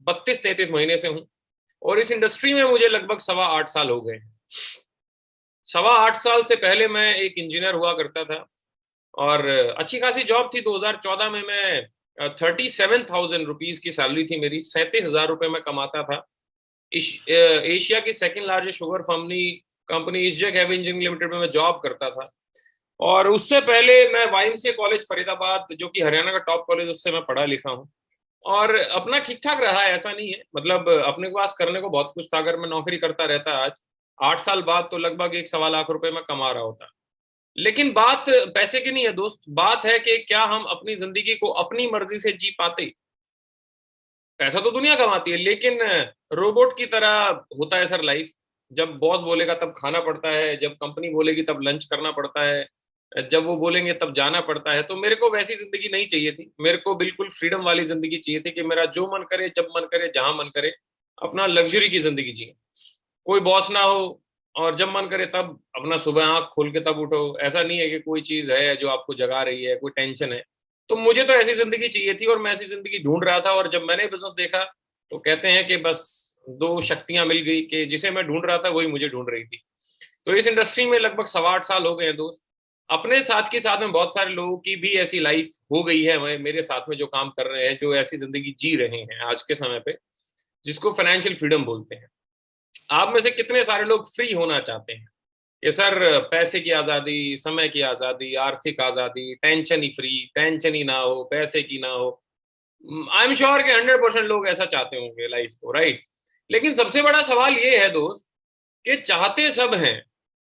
32-33 महीने से हूँ और इस इंडस्ट्री में मुझे लगभग 8.25 साल हो गए। 8.25 साल से पहले मैं एक इंजीनियर हुआ करता था और अच्छी खासी जॉब थी। 2014 में मैं 37,000 रुपीज की सैलरी थी मेरी, 37,000 रुपये मैं कमाता था। एशिया की second largest sugar company ISGEC heavy engineering limited में मैं जॉब करता था। और उससे पहले मैं वाईएमसीए कॉलेज फरीदाबाद, जो कि हरियाणा का टॉप कॉलेज, उससे मैं पढ़ा लिखा हूँ और अपना ठीक ठाक रहा है, ऐसा नहीं है। मतलब अपने पास करने को बहुत कुछ था। अगर मैं नौकरी करता रहता आज 8 साल बाद, तो लगभग 1 सवा लाख रुपए मैं कमा रहा होता। लेकिन बात पैसे की नहीं है दोस्त, बात है कि क्या हम अपनी जिंदगी को अपनी मर्जी से जी पाते। पैसा तो दुनिया कमाती है, लेकिन रोबोट की तरह होता है सर लाइफ। जब बॉस बोलेगा तब खाना पड़ता है, जब कंपनी बोलेगी तब लंच करना पड़ता है, जब वो बोलेंगे तब जाना पड़ता है। तो मेरे को वैसी जिंदगी नहीं चाहिए थी। मेरे को बिल्कुल फ्रीडम वाली जिंदगी चाहिए थी कि मेरा जो मन करे, जब मन करे, जहां मन करे, अपना लग्जरी की जिंदगी जिए। कोई बॉस ना हो और जब मन करे तब अपना सुबह आंख खोल के तब उठो। ऐसा नहीं है कि कोई चीज है जो आपको जगा रही है, कोई टेंशन है। तो मुझे तो ऐसी जिंदगी चाहिए थी और मैं ऐसी जिंदगी ढूंढ रहा था। और जब मैंने बिजनेस देखा तो कहते हैं कि बस दो शक्तियां मिल गई कि जिसे मैं ढूंढ रहा था वही मुझे ढूंढ रही थी। तो इस इंडस्ट्री में लगभग 8.25 साल हो गए हैं दोस्त। अपने साथ के साथ में बहुत सारे लोगों की भी ऐसी लाइफ हो गई है, मेरे साथ में जो काम कर रहे हैं, जो ऐसी जिंदगी जी रहे हैं आज के समय पे, जिसको फाइनेंशियल फ्रीडम बोलते हैं। आप में से कितने सारे लोग फ्री होना चाहते हैं कि सर पैसे की आजादी, समय की आजादी, आर्थिक आजादी, टेंशन ही फ्री, टेंशन ही ना हो, पैसे की ना हो। आई एम श्योर कि 100% लोग ऐसा चाहते होंगे लाइफ को, राइट। लेकिन सबसे बड़ा सवाल ये है दोस्त कि चाहते सब हैं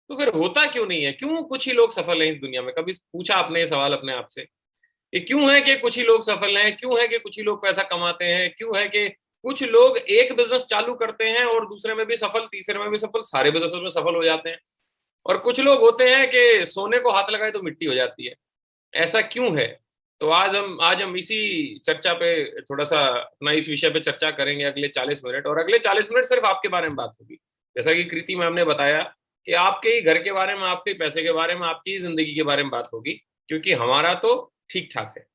तो फिर होता क्यों नहीं है? क्यों कुछ ही लोग सफल हैं इस दुनिया में? कभी पूछा आपने ये सवाल अपने आप से कि क्यों है कि कुछ ही लोग सफल हैं? क्यों है कि कुछ ही लोग पैसा कमाते हैं? क्यों है कि कुछ लोग एक बिजनेस चालू करते हैं और दूसरे में भी सफल, तीसरे में भी सफल, सारे बिजनेस में सफल हो जाते हैं? और कुछ लोग होते हैं कि सोने को हाथ लगाए तो मिट्टी हो जाती है। ऐसा क्यों है? तो आज हम इसी चर्चा पे थोड़ा सा अपना इस विषय पे चर्चा करेंगे अगले 40 मिनट। और अगले 40 मिनट सिर्फ आपके बारे में बात होगी। जैसा कि कृति मैम ने बताया कि आपके ही घर के बारे में, आपके पैसे के बारे में, आपकी जिंदगी के बारे में बात होगी, क्योंकि हमारा तो ठीक ठाक है।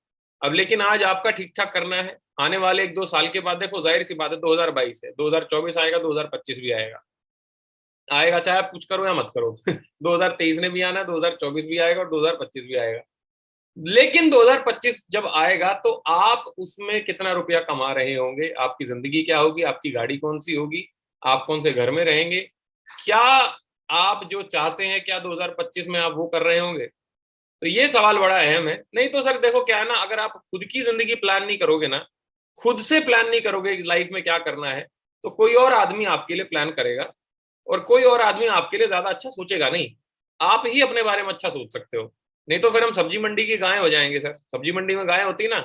अब लेकिन आज आपका ठीक ठाक करना है। आने वाले 1-2 साल के बाद देखो, जाहिर सी बात है, 2022 है, 2024 आएगा, 2025 भी आएगा। आएगा चाहे आप कुछ करो या मत करो। 2023 ने भी आना है, 2024 भी आएगा और 2025 भी आएगा। लेकिन 2025 जब आएगा तो आप उसमें कितना रुपया कमा रहे होंगे, आपकी जिंदगी क्या होगी, आपकी गाड़ी कौन सी होगी, आप कौन से घर में रहेंगे, क्या आप जो चाहते हैं, क्या 2025 में आप वो कर रहे होंगे? तो ये सवाल बड़ा अहम है। नहीं तो सर देखो क्या है ना, अगर आप खुद की जिंदगी प्लान नहीं करोगे ना, खुद से प्लान नहीं करोगे लाइफ में क्या करना है, तो कोई और आदमी आपके लिए प्लान करेगा और कोई और आदमी आपके लिए ज्यादा अच्छा सोचेगा नहीं। आप ही अपने बारे में अच्छा सोच सकते हो। नहीं तो फिर हम सब्जी मंडी की गाय हो जाएंगे सर। सब्जी मंडी में गाय होती है ना,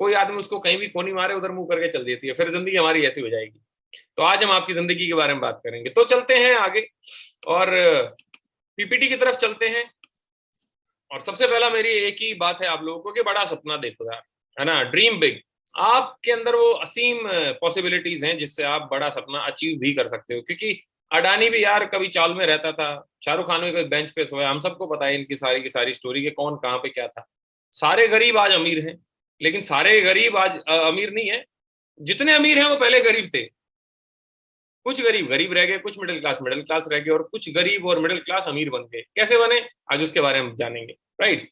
कोई आदमी उसको कहीं भी कोनी मारे उधर मुंह करके चल देती है, फिर जिंदगी हमारी ऐसी हो जाएगी। तो आज हम आपकी जिंदगी के बारे में बात करेंगे। तो चलते हैं आगे और पीपीटी की तरफ चलते हैं। और सबसे पहला मेरी एक ही बात है आप लोगों को कि बड़ा सपना देखो यार, है ना, ड्रीम बिग। आपके अंदर वो असीम पॉसिबिलिटीज हैं जिससे आप बड़ा सपना अचीव भी कर सकते हो। क्योंकि अडानी भी यार कभी चाल में रहता था, शाहरुख खान भी कोई बेंच पे सोया, हम सबको पता है इनकी सारी की सारी स्टोरी के कौन कहाँ पे क्या था। सारे गरीब आज अमीर हैं, लेकिन सारे गरीब आज अमीर नहीं है। जितने अमीर हैं वो पहले गरीब थे। कुछ गरीब गरीब रह गए, कुछ मिडिल क्लास रह गए और कुछ गरीब और मिडिल क्लास अमीर बन गए। कैसे बने, आज उसके बारे में जानेंगे, राइट।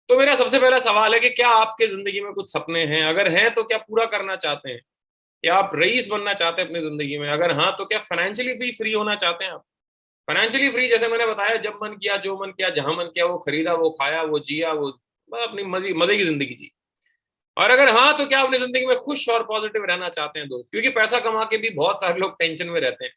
तो मेरा सबसे पहला सवाल है कि क्या आपके जिंदगी में कुछ सपने हैं? अगर हैं तो क्या पूरा करना चाहते हैं? क्या आप रईस बनना चाहते हैं अपनी जिंदगी में? अगर हाँ तो क्या फाइनेंशियली भी फ्री होना चाहते हैं आप? फाइनेंशियली फ्री, जैसे मैंने बताया, जब मन किया, जो मन किया, जहां मन किया वो खरीदा, वो खाया, वो जिया, वो अपनी मजे मजे की जिंदगी जी। और अगर हाँ तो क्या अपनी जिंदगी में खुश और पॉजिटिव रहना चाहते हैं दोस्त? क्योंकि पैसा कमा के भी बहुत सारे लोग टेंशन में रहते हैं।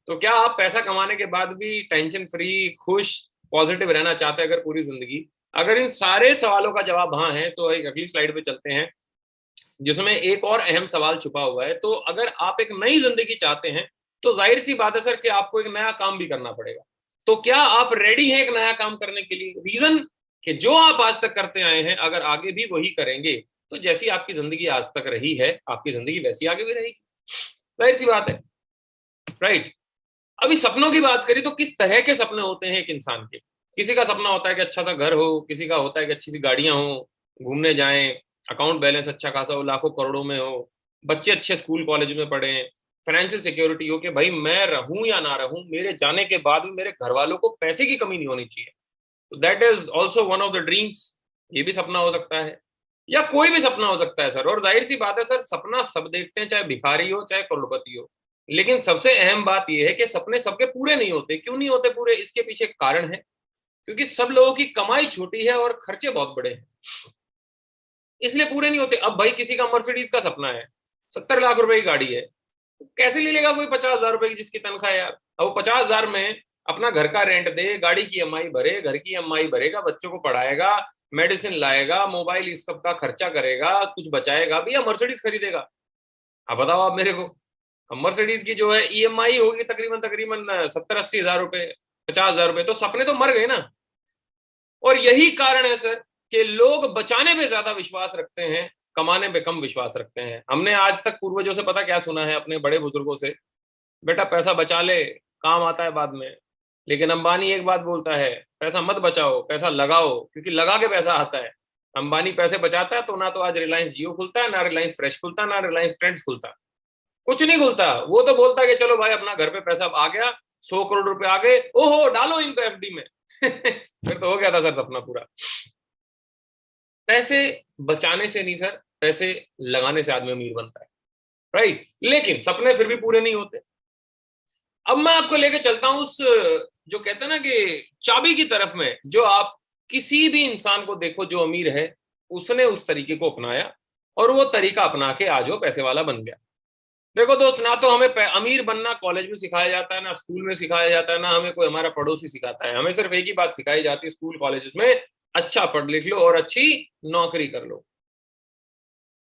तो क्या आप पैसा कमाने के बाद भी टेंशन फ्री, खुश, पॉजिटिव रहना चाहते हैं अगर पूरी जिंदगी? अगर इन सारे सवालों का जवाब हाँ है तो एक अगली स्लाइड पे चलते हैं जिसमें एक और अहम सवाल छुपा हुआ है। तो अगर आप एक नई जिंदगी चाहते हैं तो जाहिर सी बात है सर कि आपको एक नया काम भी करना पड़ेगा। तो क्या आप रेडी हैं एक नया काम करने के लिए? रीजन कि जो आप आज तक करते आए हैं अगर आगे भी वही करेंगे तो जैसी आपकी जिंदगी आज तक रही है आपकी जिंदगी वैसी आगे भी रहेगी। जाहिर सी बात है, राइट। अभी सपनों की बात करें तो किस तरह के सपने होते हैं एक इंसान के? किसी का सपना होता है कि अच्छा सा घर हो, किसी का होता है कि अच्छी सी गाड़ियां हो, घूमने जाएं, अकाउंट बैलेंस अच्छा खासा हो, लाखों करोड़ों में हो, बच्चे अच्छे स्कूल कॉलेज में पढ़े, फाइनेंशियल सिक्योरिटी हो कि भाई मैं रहूं या ना रहूं, मेरे जाने के बाद भी मेरे घर वालों को पैसे की कमी नहीं होनी चाहिए। तो that is also one of the dreams. ये भी सपना हो सकता है, या कोई भी सपना हो सकता है सर। और जाहिर सी बात है सर, सपना सब देखते हैं, चाहे भिखारी हो चाहे करोड़पति हो। लेकिन सबसे अहम बात यह है कि सपने सबके पूरे नहीं होते। क्यों नहीं होते पूरे? इसके पीछे कारण है, क्योंकि सब लोगों की कमाई छोटी है और खर्चे बहुत बड़े हैं, इसलिए पूरे नहीं होते। अब भाई किसी का मर्सिडीज का सपना है, 70 लाख रुपए की गाड़ी है, कैसे ले लेगा कोई 50,000 रुपए की जिसकी तनख्वाह है यार? अब वो 50,000 में अपना घर का रेंट दे, गाड़ी की ईएमआई भरे, घर की ईएमआई भरेगा, बच्चों को पढ़ाएगा, मेडिसिन लाएगा, मोबाइल इस सब का खर्चा करेगा, कुछ बचाएगा भी, या मर्सिडीज खरीदेगा? अब बताओ आप मेरे को। मर्सिडीज की जो है ईएमआई होगी तकरीबन तकरीबन 70-80 हजार रुपए, 50,000 रुपए, तो सपने तो मर गए ना। और यही कारण है सर कि लोग बचाने पे ज्यादा विश्वास रखते हैं, कमाने पे कम विश्वास रखते हैं। हमने आज तक पूर्वजों से पता क्या सुना है, अपने बड़े बुजुर्गों से, बेटा पैसा बचा ले, काम आता है बाद में। लेकिन अंबानी एक बात बोलता है, पैसा मत बचाओ, पैसा लगाओ, क्योंकि लगा के पैसा आता है। अंबानी पैसे बचाता है तो ना तो आज रिलायंस जियो खुलता है, ना रिलायंस फ्रेश खुलता है, ना रिलायंस ट्रेंड्स खुलता, कुछ नहीं खुलता। वो तो बोलता है कि चलो भाई अपना घर पे पैसा आ गया, 100 करोड़ रुपए आ गए, ओहो डालो इनको एफडी में। फिर तो हो गया था सर सपना पूरा। पैसे बचाने से नहीं सर, पैसे लगाने से आदमी अमीर बनता है, राइट? लेकिन सपने फिर भी पूरे नहीं होते। अब मैं आपको लेके चलता हूं उस, जो कहते हैं ना कि चाबी की तरफ में, जो आप किसी भी इंसान को देखो जो अमीर है, उसने उस तरीके को अपनाया और वो तरीका अपना के आज वो पैसे वाला बन गया। देखो दोस्त, ना तो हमें अमीर बनना कॉलेज में सिखाया जाता है, ना स्कूल में सिखाया जाता है, ना हमें कोई हमारा पड़ोसी सिखाता है। हमें सिर्फ एक ही बात सिखाई जाती है स्कूल कॉलेज में, अच्छा पढ़ लिख लो और अच्छी नौकरी कर लो।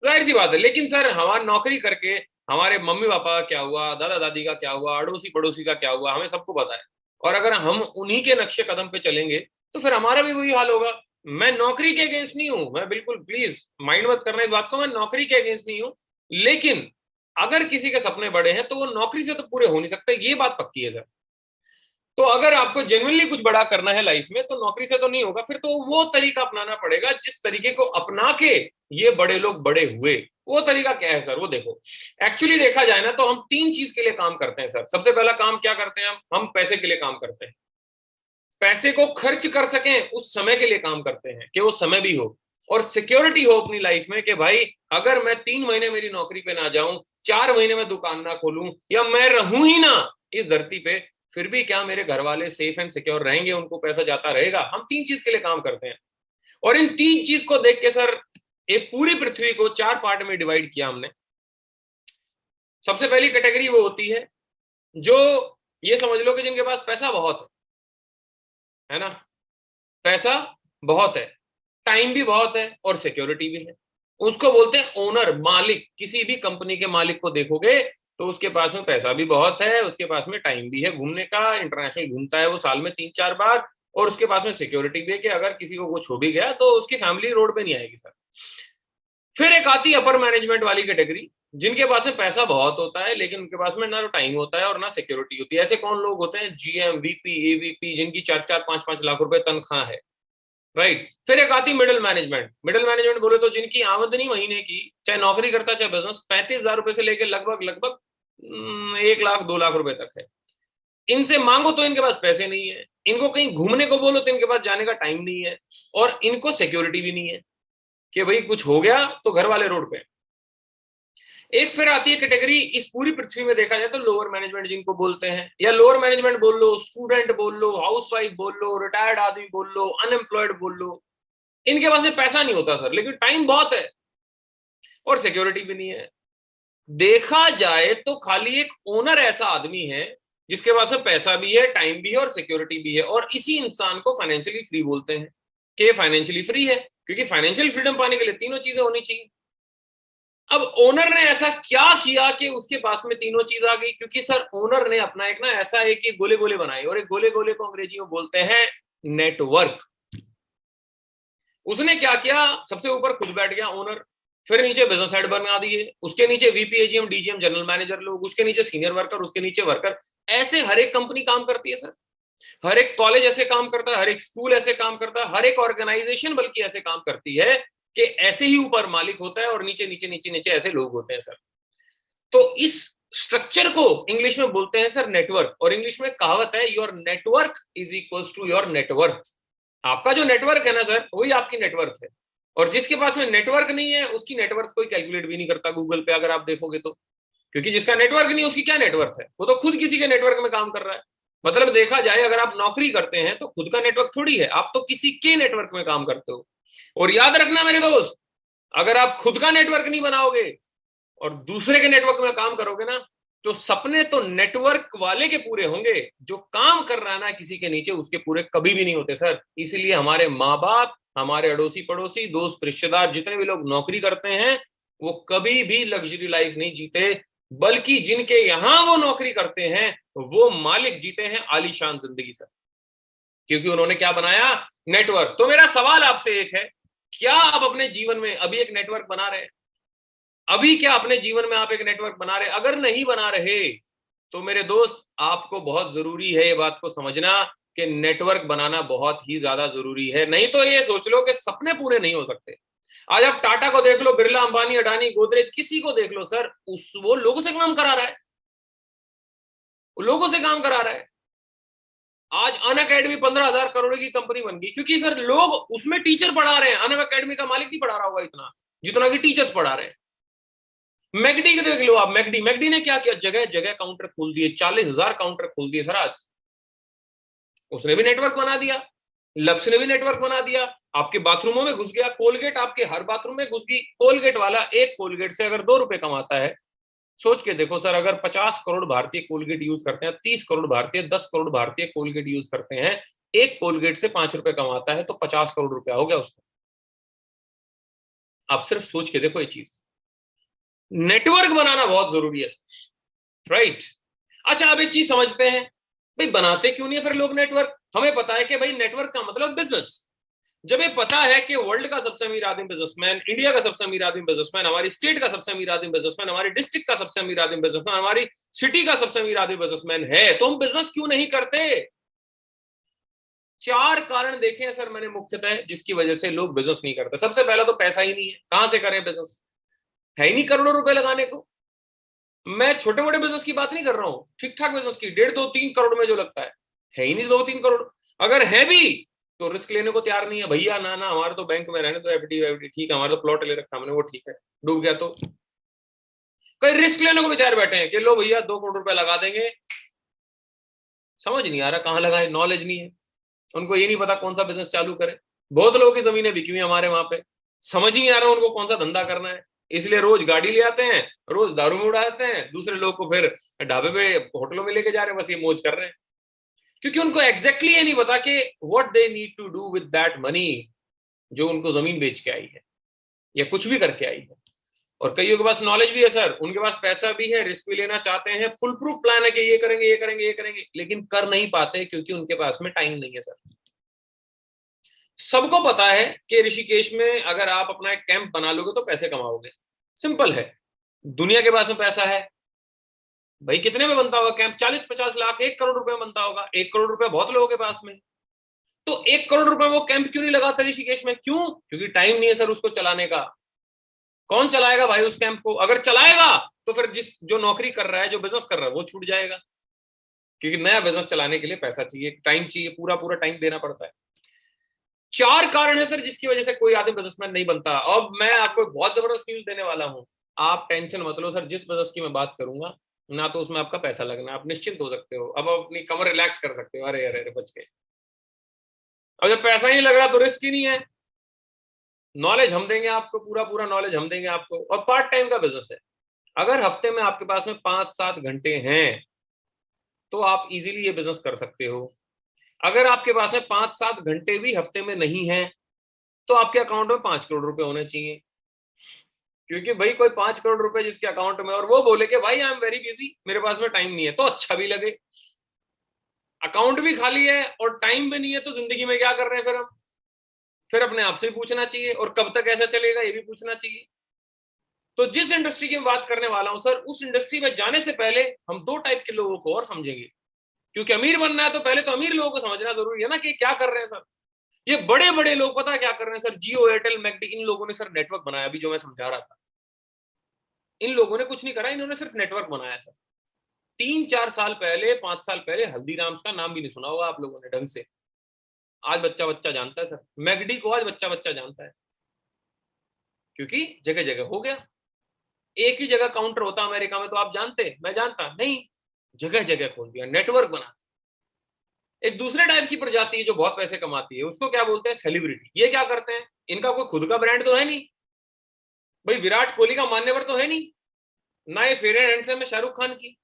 जाहिर सी बात है। लेकिन सर हमारी नौकरी करके हमारे मम्मी पापा का क्या हुआ, दादा दादी का क्या हुआ, अड़ोसी पड़ोसी का क्या हुआ, हमें सबको पता है। और अगर हम उन्हीं के नक्शे कदम पे चलेंगे तो फिर हमारा भी वही हाल होगा। मैं नौकरी के अगेंस्ट नहीं हूं, मैं बिल्कुल, प्लीज माइंड मत करना इस बात को, मैं नौकरी के अगेंस्ट नहीं हूं। लेकिन अगर किसी के सपने बड़े हैं तो वो नौकरी से तो पूरे हो नहीं सकते, ये बात पक्की है सर। तो अगर आपको जेन्युइनली कुछ बड़ा करना है लाइफ में तो नौकरी से तो नहीं होगा, फिर तो वो तरीका अपनाना पड़ेगा जिस तरीके को अपना के ये बड़े लोग बड़े हुए। वो तरीका क्या है सर? वो देखो, एक्चुअली देखा जाए ना तो हम तीन चीज के लिए काम करते हैं सर। सबसे पहला काम क्या करते हैं हम पैसे के लिए काम करते हैं। पैसे को खर्च कर सकें उस समय के लिए काम करते हैं कि वो समय भी हो और सिक्योरिटी हो अपनी लाइफ में, कि भाई अगर मैं 3 महीने मेरी नौकरी पे ना जाऊं, 4 महीने में दुकान ना खोलूं, या मैं रहूं ही ना इस धरती पे, फिर भी क्या मेरे घर वाले सेफ एंड सिक्योर रहेंगे? उनको पैसा जाता रहेगा? हम तीन चीज के लिए काम करते हैं। और इन तीन चीज को देख के सर एक पूरी पृथ्वी को 4 पार्ट में डिवाइड किया हमने। सबसे पहली कैटेगरी वो होती है जो, ये समझ लो कि जिनके पास पैसा बहुत है ना, पैसा बहुत है, टाइम भी बहुत है और सिक्योरिटी भी है। उसको बोलते हैं ओनर, मालिक। किसी भी कंपनी के मालिक को देखोगे तो उसके पास में पैसा भी बहुत है, उसके पास में टाइम भी है घूमने का, इंटरनेशनल घूमता है वो साल में 3-4 बार, और उसके पास में सिक्योरिटी भी है कि अगर किसी को कुछ हो भी गया तो उसकी फैमिली रोड पे नहीं आएगी सर। फिर एक आती है अपर मैनेजमेंट वाली कैटेगरी, जिनके पास में पैसा बहुत होता है लेकिन उनके पास में ना तो टाइम होता है और ना सिक्योरिटी होती है। ऐसे कौन लोग होते हैं? जीएम, वीपी, एवीपी, जिनकी 4-4, 5-5 लाख रुपए तनख्वाह है, राइट? फिर एक आती मिडिल मैनेजमेंट। मिडिल मैनेजमेंट बोले तो जिनकी आमदनी महीने की, चाहे नौकरी करता चाहे बिजनेस, 35,000 रुपए से लेकर लगभग लगभग 1 लाख 2 लाख रुपए तक है। इनसे मांगो तो इनके पास पैसे नहीं है, इनको कहीं घूमने को बोलो तो इनके पास जाने का टाइम नहीं है, और इनको सिक्योरिटी भी नहीं है कि भाई कुछ हो गया तो घर वाले रोड पे। एक फिर आती है कैटेगरी, इस पूरी पृथ्वी में देखा जाए तो लोअर मैनेजमेंट जिनको बोलते हैं, या लोअर मैनेजमेंट बोल लो, स्टूडेंट बोल लो, हाउसवाइफ बोल लो, रिटायर्ड आदमी बोल लो, अनएम्प्लॉयड बोल लो। इनके पास पैसा नहीं होता सर, लेकिन टाइम बहुत है और सिक्योरिटी भी नहीं है। देखा जाए तो खाली एक ओनर ऐसा आदमी है जिसके पास पैसा भी है, टाइम भी है और सिक्योरिटी भी है, और इसी इंसान को फाइनेंशियली फ्री बोलते हैं कि फाइनेंशियली फ्री है, क्योंकि फाइनेंशियल फ्रीडम पाने के लिए तीनों चीजें होनी चाहिए। अब ओनर ने ऐसा क्या किया कि उसके पास में तीनों चीज आ गई? क्योंकि सर ओनर ने अपना एक ना ऐसा एक गोले गोले बनाए, और एक गोले गोले को अंग्रेजी में बोलते हैं नेटवर्क। उसने क्या किया? सबसे ऊपर खुद बैठ गया ओनर, फिर नीचे बिजनेस हेड बना दिए, उसके नीचे VP, AGM, DGM, general manager लोग, उसके नीचे सीनियर वर्कर, उसके नीचे वर्कर। ऐसे हर एक कंपनी काम करती है सर, हर एक कॉलेज ऐसे काम करता है, हर एक स्कूल ऐसे काम करता है, हर एक ऑर्गेनाइजेशन बल्कि ऐसे काम करती है कि ऐसे ही ऊपर मालिक होता है और नीचे नीचे नीचे नीचे ऐसे लोग होते हैं सर। तो इस स्ट्रक्चर को इंग्लिश में बोलते हैं सर नेटवर्क, और इंग्लिश में कहावत है your network is equals to your net worth. आपका जो नेटवर्क है ना सर, वही आपकी नेटवर्थ है, और जिसके पास में नेटवर्क नहीं है उसकी नेटवर्थ कोई कैलकुलेट भी नहीं करता गूगल पे अगर आप देखोगे तो, क्योंकि जिसका नेटवर्क नहीं उसकी क्या नेटवर्थ है, वो तो खुद किसी के नेटवर्क में काम कर रहा है। मतलब देखा जाए अगर आप नौकरी करते हैं तो खुद का नेटवर्क थोड़ी है, आप तो किसी के नेटवर्क में काम करते हो। और याद रखना मेरे दोस्त, अगर आप खुद का नेटवर्क नहीं बनाओगे और दूसरे के नेटवर्क में काम करोगे ना, तो सपने तो नेटवर्क वाले के पूरे होंगे, जो काम कर रहा है ना किसी के नीचे उसके पूरे कभी भी नहीं होते सर। इसलिए हमारे माँ बाप, हमारे अड़ोसी पड़ोसी, दोस्त रिश्तेदार, जितने भी लोग नौकरी करते हैं वो कभी भी लग्जरी लाइफ नहीं जीते, बल्कि जिनके यहां वो नौकरी करते हैं वो मालिक जीते हैं आलीशान जिंदगी सर, क्योंकि उन्होंने क्या बनाया, नेटवर्क। तो मेरा सवाल आपसे एक है, क्या आप अपने जीवन में अभी एक नेटवर्क बना रहे हैं? अभी क्या अपने जीवन में आप एक नेटवर्क बना रहे? अगर नहीं बना रहे तो मेरे दोस्त आपको बहुत जरूरी है ये बात को समझना कि नेटवर्क बनाना बहुत ही ज्यादा जरूरी है, नहीं तो ये सोच लो कि सपने पूरे नहीं हो सकते। आज आप टाटा को देख लो, बिरला, अंबानी, अडानी, गोदरेज, किसी को देख लो सर, वो लोगों से काम करा रहा है, लोगों से काम करा रहा है। आज अन अकेडमी 15,000 करोड़ की कंपनी बन गई, क्योंकि सर लोग उसमें टीचर पढ़ा रहे हैं। अन अकेडमी का मालिक नहीं पढ़ा रहा होगा इतना जितना कि टीचर्स पढ़ा रहे हैं। मैकडी को देख लो आप, मैकडी ने क्या किया, जगह जगह काउंटर खोल दिए, 40,000 काउंटर खोल दिए सर आज। उसने भी नेटवर्क बना दिया, लक्ष्य ने भी नेटवर्क बना दिया, आपके बाथरूमों में घुस गया, कोलगेट आपके हर बाथरूम में घुस गई। कोलगेट वाला एक कोलगेट से अगर 2 रुपए कमाता है, सोच के देखो सर, अगर 50 करोड़ भारतीय कोलगेट यूज करते हैं, 30 करोड़ भारतीय, 10 करोड़ भारतीय कोलगेट यूज करते हैं, एक कोलगेट से 5 रुपए कमाता है, तो 50 करोड़ रुपया हो गया उसका। आप सिर्फ सोच के देखो ये चीज, नेटवर्क बनाना बहुत जरूरी है, राइट। अच्छा, अब एक चीज समझते हैं, भाई बनाते क्यों नहीं है फिर लोग नेटवर्क? हमें पता है कि भाई नेटवर्क का मतलब बिजनेस। जब ये पता है कि वर्ल्ड का सबसे अमीर आदमी बिजनेसमैन, इंडिया का सबसे अमीर आदमी बिजनेसमैन, हमारी स्टेट का सबसे अमीर आदमी बिजनेसमैन, हमारी डिस्ट्रिक्ट का सबसे अमीर आदमी बिजनेसमैन, हमारी सिटी का सबसे अमीर आदमी बिजनेसमैन है, तो हम बिजनेस क्यों नहीं करते? 4 कारण देखे हैं सर मैंने मुख्यतः जिसकी वजह से लोग बिजनेस नहीं करते। सबसे पहला तो पैसा ही नहीं है, कहां से करें बिजनेस, है ही नहीं करोड़ों रुपए लगाने को। मैं छोटे मोटे बिजनेस की बात नहीं कर रहा हूं, ठीक ठाक बिजनेस की, 1.5, 2, 3 करोड़ में जो लगता है ही नहीं 2-3 करोड़। अगर है भी तो रिस्क लेने को तैयार नहीं है, भैया ना ना, हमारे तो बैंक में रहने तो एफडी वेफडी ठीक है, हमारे तो प्लॉट ले रखा हमने, वो ठीक है, डूब गया तो। कई रिस्क लेने को भी तैयार बैठे हैं कि लो भैया 2 करोड़ रुपए लगा देंगे। समझ नहीं आ रहा कहां लगाए, नॉलेज नहीं है उनको, ये नहीं पता कौन सा बिजनेस चालू करे। बहुत लोगों की जमीनें बिकी हुई हमारे वहां पे, समझ ही नहीं आ रहा उनको कौन सा धंधा करना है, इसलिए रोज गाड़ी ले आते हैं, रोज दारू में उड़ा देते हैं, दूसरे लोग को फिर ढाबे पे होटलों में लेके जा रहे हैं, बस ये मौज कर रहे हैं, क्योंकि उनको एग्जैक्टली ये नहीं पता कि what they need to do with that money जो उनको जमीन बेच के आई है या कुछ भी करके आई है। और कईयों के पास नॉलेज भी है सर, उनके पास पैसा भी है, रिस्क भी लेना चाहते हैं, फुल प्रूफ प्लान है कि ये करेंगे ये करेंगे ये करेंगे, लेकिन कर नहीं पाते क्योंकि उनके पास में टाइम नहीं है सर। सबको पता है कि ऋषिकेश में अगर आप अपना एक कैंप बना लोगे तो पैसे कमाओगे, सिंपल है। दुनिया के पास में पैसा है भाई, कितने में बनता होगा कैंप? 40-50 लाख, 1 करोड़ रुपए में बनता होगा। 1 करोड़ रुपए बहुत लोगों के पास में, तो 1 करोड़ रुपए वो कैंप क्यों नहीं लगाता ऋषिकेश में? क्यों? क्योंकि टाइम नहीं है सर उसको चलाने का। कौन चलाएगा भाई उस कैंप को? अगर चलाएगा तो फिर जो नौकरी कर रहा है, जो बिजनेस कर रहा है, वो छूट जाएगा, क्योंकि नया बिजनेस चलाने के लिए पैसा चाहिए, टाइम चाहिए, पूरा पूरा टाइम देना पड़ता है। 4 कारण है सर जिसकी वजह से कोई आदमी बिजनेसमैन नहीं बनता। अब मैं आपको बहुत जबरदस्त न्यूज देने वाला हूं, आप टेंशन मत लो सर, जिस बिजनेस की मैं बात करूंगा ना तो उसमें आपका पैसा लगना, आप निश्चिंत हो सकते हो, अब आप अपनी कमर रिलैक्स कर सकते हो, अरे अरे अरे बच गए। अब जब पैसा ही नहीं लग रहा तो रिस्क ही नहीं है, नॉलेज हम देंगे आपको, पूरा पूरा नॉलेज हम देंगे आपको, और पार्ट टाइम का बिजनेस है। अगर हफ्ते में आपके पास में 5-7 घंटे हैं तो आप इजीली ये बिजनेस कर सकते हो। अगर आपके पास में 5-7 घंटे भी हफ्ते में नहीं है तो आपके अकाउंट में 5 करोड़ रुपए होने चाहिए, क्योंकि भाई कोई 5 करोड़ रुपए जिसके अकाउंट में और वो बोले कि भाई आई एम वेरी बिजी, मेरे पास में टाइम नहीं है, तो अच्छा भी लगे। अकाउंट भी खाली है और टाइम भी नहीं है, तो जिंदगी में क्या कर रहे हैं फिर हम? फिर अपने आप से भी पूछना चाहिए, और कब तक ऐसा चलेगा ये भी पूछना चाहिए। तो जिस इंडस्ट्री की मैं बात करने वाला हूं सर, उस इंडस्ट्री में जाने से पहले हम 2 टाइप के लोगों को और समझेंगे, क्योंकि अमीर बनना है तो पहले तो अमीर लोगों को समझना जरूरी है ना कि क्या कर रहे हैं सर। ये बड़े बड़े लोग पता क्या कर रहे हैं सर, जियो, एयरटेल, मैकडी, इन लोगों ने सर नेटवर्क बनाया, अभी जो मैं समझा रहा था। इन लोगों ने कुछ नहीं करा, इन्होंने सिर्फ नेटवर्क बनाया सर। 3-4 साल पहले, 5 साल पहले हल्दीराम्स का नाम भी नहीं सुना होगा आप लोगों ने ढंग से। आज बच्चा बच्चा जानता है सर। मैगडी को आज बच्चा बच्चा जानता है, क्योंकि जगह जगह हो गया। एक ही जगह काउंटर होता अमेरिका में तो आप जानते, मैं जानता नहीं, जगह जगह खोल दिया, नेटवर्क बना। एक दूसरे टाइप की प्रजाति है जो बहुत पैसे कमाती है, उसको क्या बोलते हैं? सेलिब्रिटी। ये क्या करते हैं? इनका कोई खुद का ब्रांड तो है नहीं भाई, विराट कोहली का मान्यवर तो है नहीं, ना ये फेयर एंड हैंडसम है शाहरुख खान की,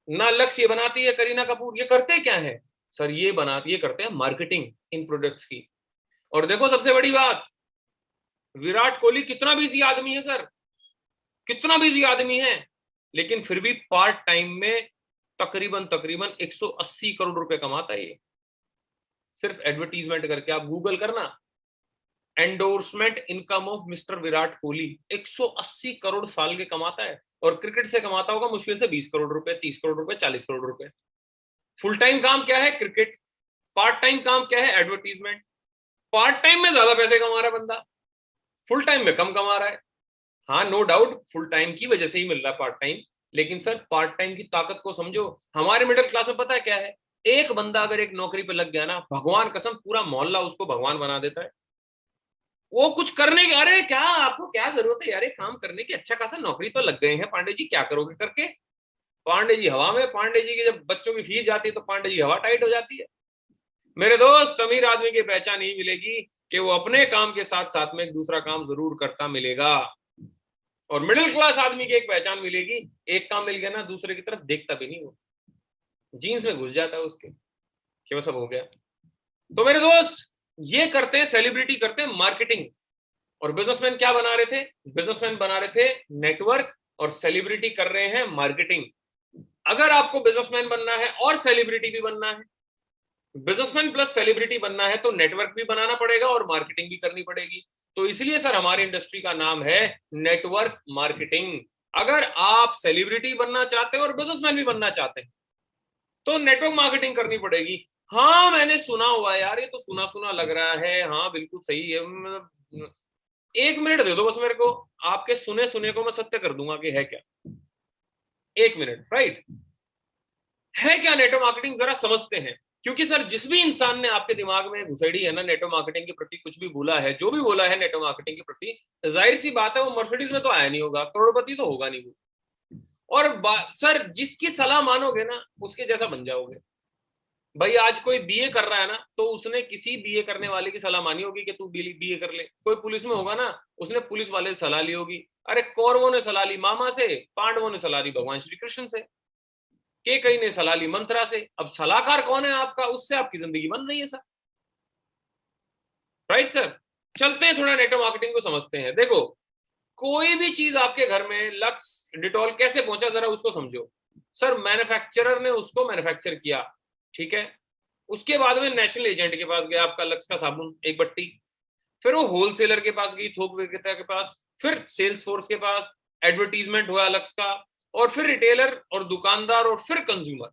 ना लक्ष्य बनाती है करीना कपूर। ये करते क्या है सर? ये करते हैं मार्केटिंग इन प्रोडक्ट्स की। और देखो सबसे बड़ी बात, विराट कोहली कितना बिजी आदमी है सर, कितना बिजी आदमी है, लेकिन फिर भी पार्ट टाइम में तकरीबन 180 करोड़ रुपए कमाता है ये, सिर्फ एडवर्टीजमेंट करके। आप गूगल करना, endorsement income of mister Virat Kohli 180 crore साल के कमाता है। और क्रिकेट से कमाता होगा मुश्किल से 20 करोड़ रुपए, 30 करोड़ रुपए, 40 करोड़ रुपए। फुल टाइम काम क्या है? क्रिकेट। पार्ट टाइम काम क्या है? एडवर्टीजमेंट। पार्ट टाइम में ज्यादा पैसे कमा रहा है बंदा, फुल टाइम में कम कमा रहा है। हाँ, नो डाउट फुल टाइम की वजह से ही मिल रहा है पार्ट टाइम, लेकिन सर पार्ट टाइम की ताकत को समझो। हमारे मिडिल क्लास में पता है क्या है? एक बंदा अगर एक नौकरी पे लग गया ना, भगवान कसम पूरा मोहल्ला उसको भगवान बना देता है। वो कुछ करने की, अरे क्या आपको क्या जरूरत है यार काम करने की, अच्छा खासा नौकरी तो लग गए हैं, पांडे जी क्या करोगे करके? पांडे जी हवा में, पांडे जी की जब बच्चों की फीस जाती है तो पांडे जी हवा टाइट हो जाती है। मेरे दोस्त, अमीर आदमी की पहचान नहीं मिलेगी कि वो अपने काम के साथ साथ में एक दूसरा काम जरूर करता मिलेगा। और मिडिल क्लास आदमी की एक पहचान मिलेगी, एक काम मिल गया ना दूसरे की तरफ देखता भी नहीं, वो जीन्स में घुस जाता है उसके कि वो सब हो गया। तो मेरे दोस्त, ये करते हैं सेलिब्रिटी, करते हैं मार्केटिंग। और बिजनेसमैन क्या बना रहे थे? बिजनेसमैन बना रहे थे नेटवर्क, और सेलिब्रिटी कर रहे हैं मार्केटिंग। अगर आपको बिजनेसमैन बनना है और सेलिब्रिटी भी बनना है, बिजनेसमैन प्लस सेलिब्रिटी बनना है, तो नेटवर्क भी बनाना पड़ेगा और मार्केटिंग भी करनी पड़ेगी। तो इसलिए सर हमारी इंडस्ट्री का नाम है नेटवर्क मार्केटिंग। अगर आप सेलिब्रिटी बनना चाहते हो और बिजनेसमैन भी बनना चाहते हैं तो नेटवर्क मार्केटिंग करनी पड़ेगी। हाँ मैंने सुना हुआ है यार, ये तो सुना सुना लग रहा है, हाँ बिल्कुल सही है, मतलब 1 मिनट दे दो बस मेरे को, आपके सुने सुने को मैं सत्य कर दूंगा कि है क्या। 1 मिनट, राइट? है क्या नेटवर्क मार्केटिंग, जरा समझते हैं। क्योंकि सर जिस भी इंसान ने आपके दिमाग में घुसेड़ी है ना नेटवर्क मार्केटिंग के प्रति, कुछ भी बोला है, जो भी बोला है नेटवर्क मार्केटिंग के प्रति, जाहिर सी बात है वो मर्सिडीज में तो आया नहीं होगा, करोड़पति तो होगा नहीं वो। और सर जिसकी सलाह मानोगे ना उसके जैसा बन जाओगे। भाई आज कोई बीए कर रहा है ना, तो उसने किसी बीए करने वाले की सलाह मानी होगी कि तू बीए कर ले। कोई पुलिस में होगा ना, उसने पुलिस वाले से सलाह ली होगी। अरे कौरवों ने सलाह ली मामा से, पांडवों ने सलाह ली भगवान श्री कृष्ण से, के कई ने सलाह ली मंत्रा से। अब सलाहकार कौन है आपका? उससे आपकी जिंदगी बन रही है सर, राइट सर? चलते हैं थोड़ा नेटवर्क मार्केटिंग को समझते हैं। देखो कोई भी चीज आपके घर में, लक्स डिटॉल कैसे पहुंचा जरा उसको समझो। सर मैन्युफैक्चरर ने उसको मैन्युफैक्चर किया, ठीक है, उसके बाद में नेशनल एजेंट के पास गया आपका लक्स का साबुन एक बट्टी, फिर वो होलसेलर के पास गई, थोक विक्रेता के पास, फिर सेल्स फोर्स के पास, एडवर्टीजमेंट हुआ लक्स का, और फिर रिटेलर और दुकानदार और फिर कंज्यूमर।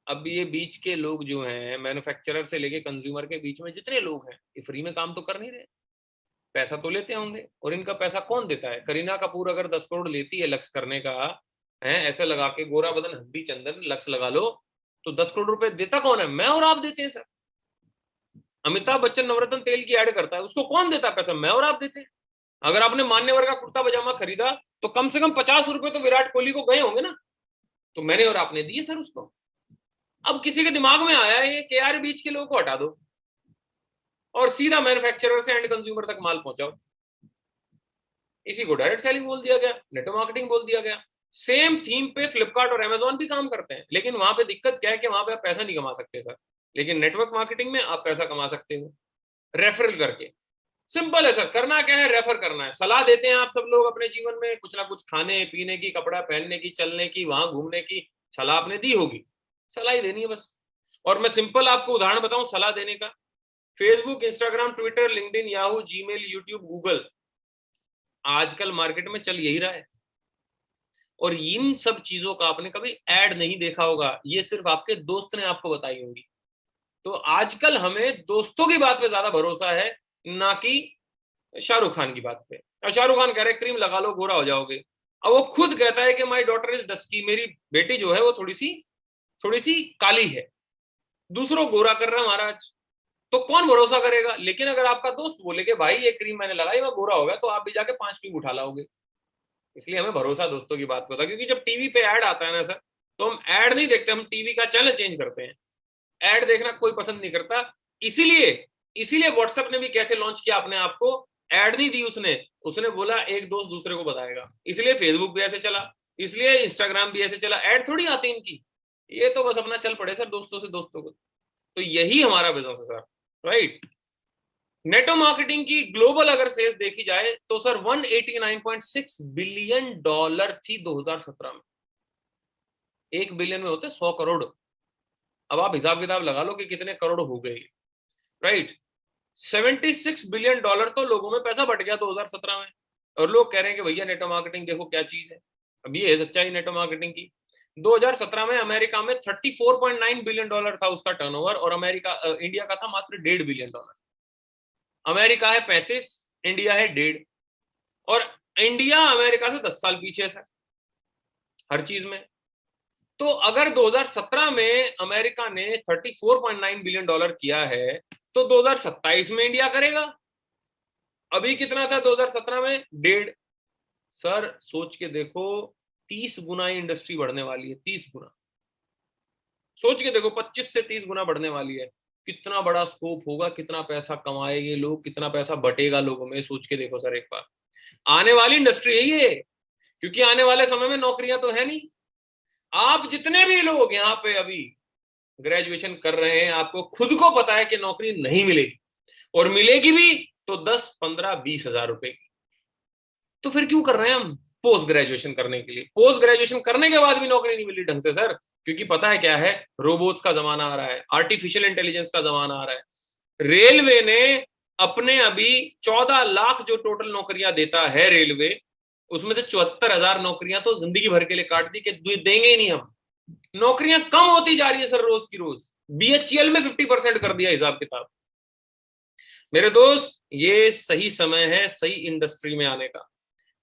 अब ये बीच के लोग जो हैं, मैन्युफैक्चरर से लेके कंज्यूमर के बीच में जितने लोग हैं, ये फ्री में काम तो कर नहीं रहे, पैसा तो लेते होंगे। और इनका पैसा कौन देता है? करीना कपूर अगर 10 करोड़ लेती है लक्स करने का, है ऐसे लगा के गोरा बदन हल्दी चंदन लक्स लगा लो, तो 10 करोड़ रुपए देता कौन है? मैं और आप देते हैं सर। अमिताभ बच्चन नवरत्न तेल की ऐड करता है, उसको कौन देता है पैसा? मैं और आप देते हैं। अगर आपने मान्यवर का कुर्ता पजामा खरीदा तो कम से कम 50 रुपए तो विराट कोहली को गए होंगे ना, तो मैंने और आपने दिए सर उसको। अब किसी के दिमाग में आया ये कि यार बीच के लोगों को हटा दो और सीधा मैन्युफैक्चरर से एंड कंज्यूमर तक माल पहुंचाओ। इसी को डायरेक्ट सेलिंग बोल दिया गया, नेटवर्क मार्केटिंग बोल दिया गया। सेम थीम पे फ्लिपकार्ट और अमेजोन भी काम करते हैं, लेकिन वहां पे दिक्कत क्या है कि वहां पे आप पैसा नहीं कमा सकते सर, लेकिन नेटवर्क मार्केटिंग में आप पैसा कमा सकते हो रेफरल करके। सिंपल है सर, करना क्या है? रेफर करना है। सलाह देते हैं आप सब लोग अपने जीवन में कुछ ना कुछ, खाने पीने की, कपड़ा पहनने की, चलने की, वहां घूमने की सलाह आपने दी होगी, सलाह ही देनी है बस। और मैं सिंपल आपको उदाहरण बताऊं सलाह देने का, Facebook, Instagram, Twitter, LinkedIn, Yahoo, Gmail, YouTube, Google, आजकल मार्केट में चल यही रहा है। और इन सब चीजों का आपने कभी ऐड नहीं देखा होगा, ये सिर्फ आपके दोस्त ने आपको बताई होंगी। तो आजकल हमें दोस्तों की बात पे ज्यादा भरोसा है, ना कि शाहरुख खान की बात पे। और शाहरुख खान कह रहे क्रीम लगा लो गोरा हो जाओगे, अब वो खुद कहता है कि माई डॉटर इज डस्की, मेरी बेटी जो है वो थोड़ी सी काली है, दूसरों गोरा कर रहा है महाराज, तो कौन भरोसा करेगा। लेकिन अगर आपका दोस्त बोले कि भाई ये क्रीम मैंने लगाई मैं गोरा हो गया, तो आप भी जाके 5 ट्यूब उठा लाओगे। इसलिए हमें भरोसा दोस्तों की बात पे होता है, क्योंकि जब टीवी पे ऐड आता है ना सर, तो हम ऐड नहीं देखते, हम टीवी का चैनल चेंज करते हैं। ऐड देखना कोई पसंद नहीं करता। इसीलिए इसीलिए व्हाट्सएप ने भी कैसे लॉन्च किया अपने आप को, ऐड नहीं दी उसने, उसने बोला एक दोस्त दूसरे को बताएगा। इसलिए फेसबुक भी ऐसे चला, इसलिए इंस्टाग्राम भी ऐसे चला, ऐड थोड़ी आती इनकी, ये तो बस अपना चल पड़े सर दोस्तों से दोस्तों को। तो यही हमारा बिजनेस है सर, राइट। नेटो मार्केटिंग की ग्लोबल अगर सेल्स देखी जाए तो सर 189.6 बिलियन डॉलर थी 2017 में। 1 बिलियन में होते 100 करोड़। अब आप हिसाब किताब लगा लो कि कितने करोड़ हो गए, राइट। 76 बिलियन डॉलर तो लोगों में पैसा बट गया 2017 में, और लोग कह रहे हैं कि भैया नेटो मार्केटिंग देखो क्या चीज है। अब ये है सच्चाई नेटो मार्केटिंग की। 2017 में अमेरिका में 34.9 बिलियन डॉलर था उसका टर्नओवर, और इंडिया का था मात्र 1.5 बिलियन डॉलर। अमेरिका है 35, इंडिया है 1.5, और इंडिया अमेरिका से 10 साल पीछे है सर हर चीज में। तो अगर 2017 में अमेरिका ने 34.9 बिलियन डॉलर किया है, तो 2027 में इंडिया करेगा। अभी कितना था 2017 में? 1.5। सर सोच के देखो, 30 गुना इंडस्ट्री बढ़ने वाली है, 30 गुना। सोच के देखो, 25 से 30 गुना बढ़ने वाली है। कितना बड़ा स्कोप होगा, कितना पैसा कमाएंगे लोग, कितना पैसा बटेगा लोगों में, सोच के देखो सर एक बार। आने वाली इंडस्ट्री है ये, क्योंकि आने वाले समय में नौकरियां तो है नहीं। आप जितने भी लोग यहाँ पे अभी ग्रेजुएशन कर रहे हैं, आपको खुद को पता है कि नौकरी नहीं मिलेगी, और मिलेगी भी तो 10, 15, 20 हजार रुपए की। तो फिर क्यों कर रहे हैं हम पोस्ट ग्रेजुएशन करने के लिए? पोस्ट ग्रेजुएशन करने के बाद भी नौकरी नहीं मिली ढंग से सर, क्योंकि पता है क्या है, रोबोट्स का जमाना आ रहा है, आर्टिफिशियल इंटेलिजेंस का जमाना आ रहा है। रेलवे ने अपने अभी 14 लाख जो टोटल नौकरियां देता है रेलवे, उसमें से 74,000 नौकरियां तो जिंदगी भर के लिए काट दी कि देंगे ही नहीं हम। नौकरियां कम होती जा रही है सर रोज की रोज। बीएचईएल में 50% कर दिया हिसाब किताब। मेरे दोस्त, ये सही समय है सही इंडस्ट्री में आने का,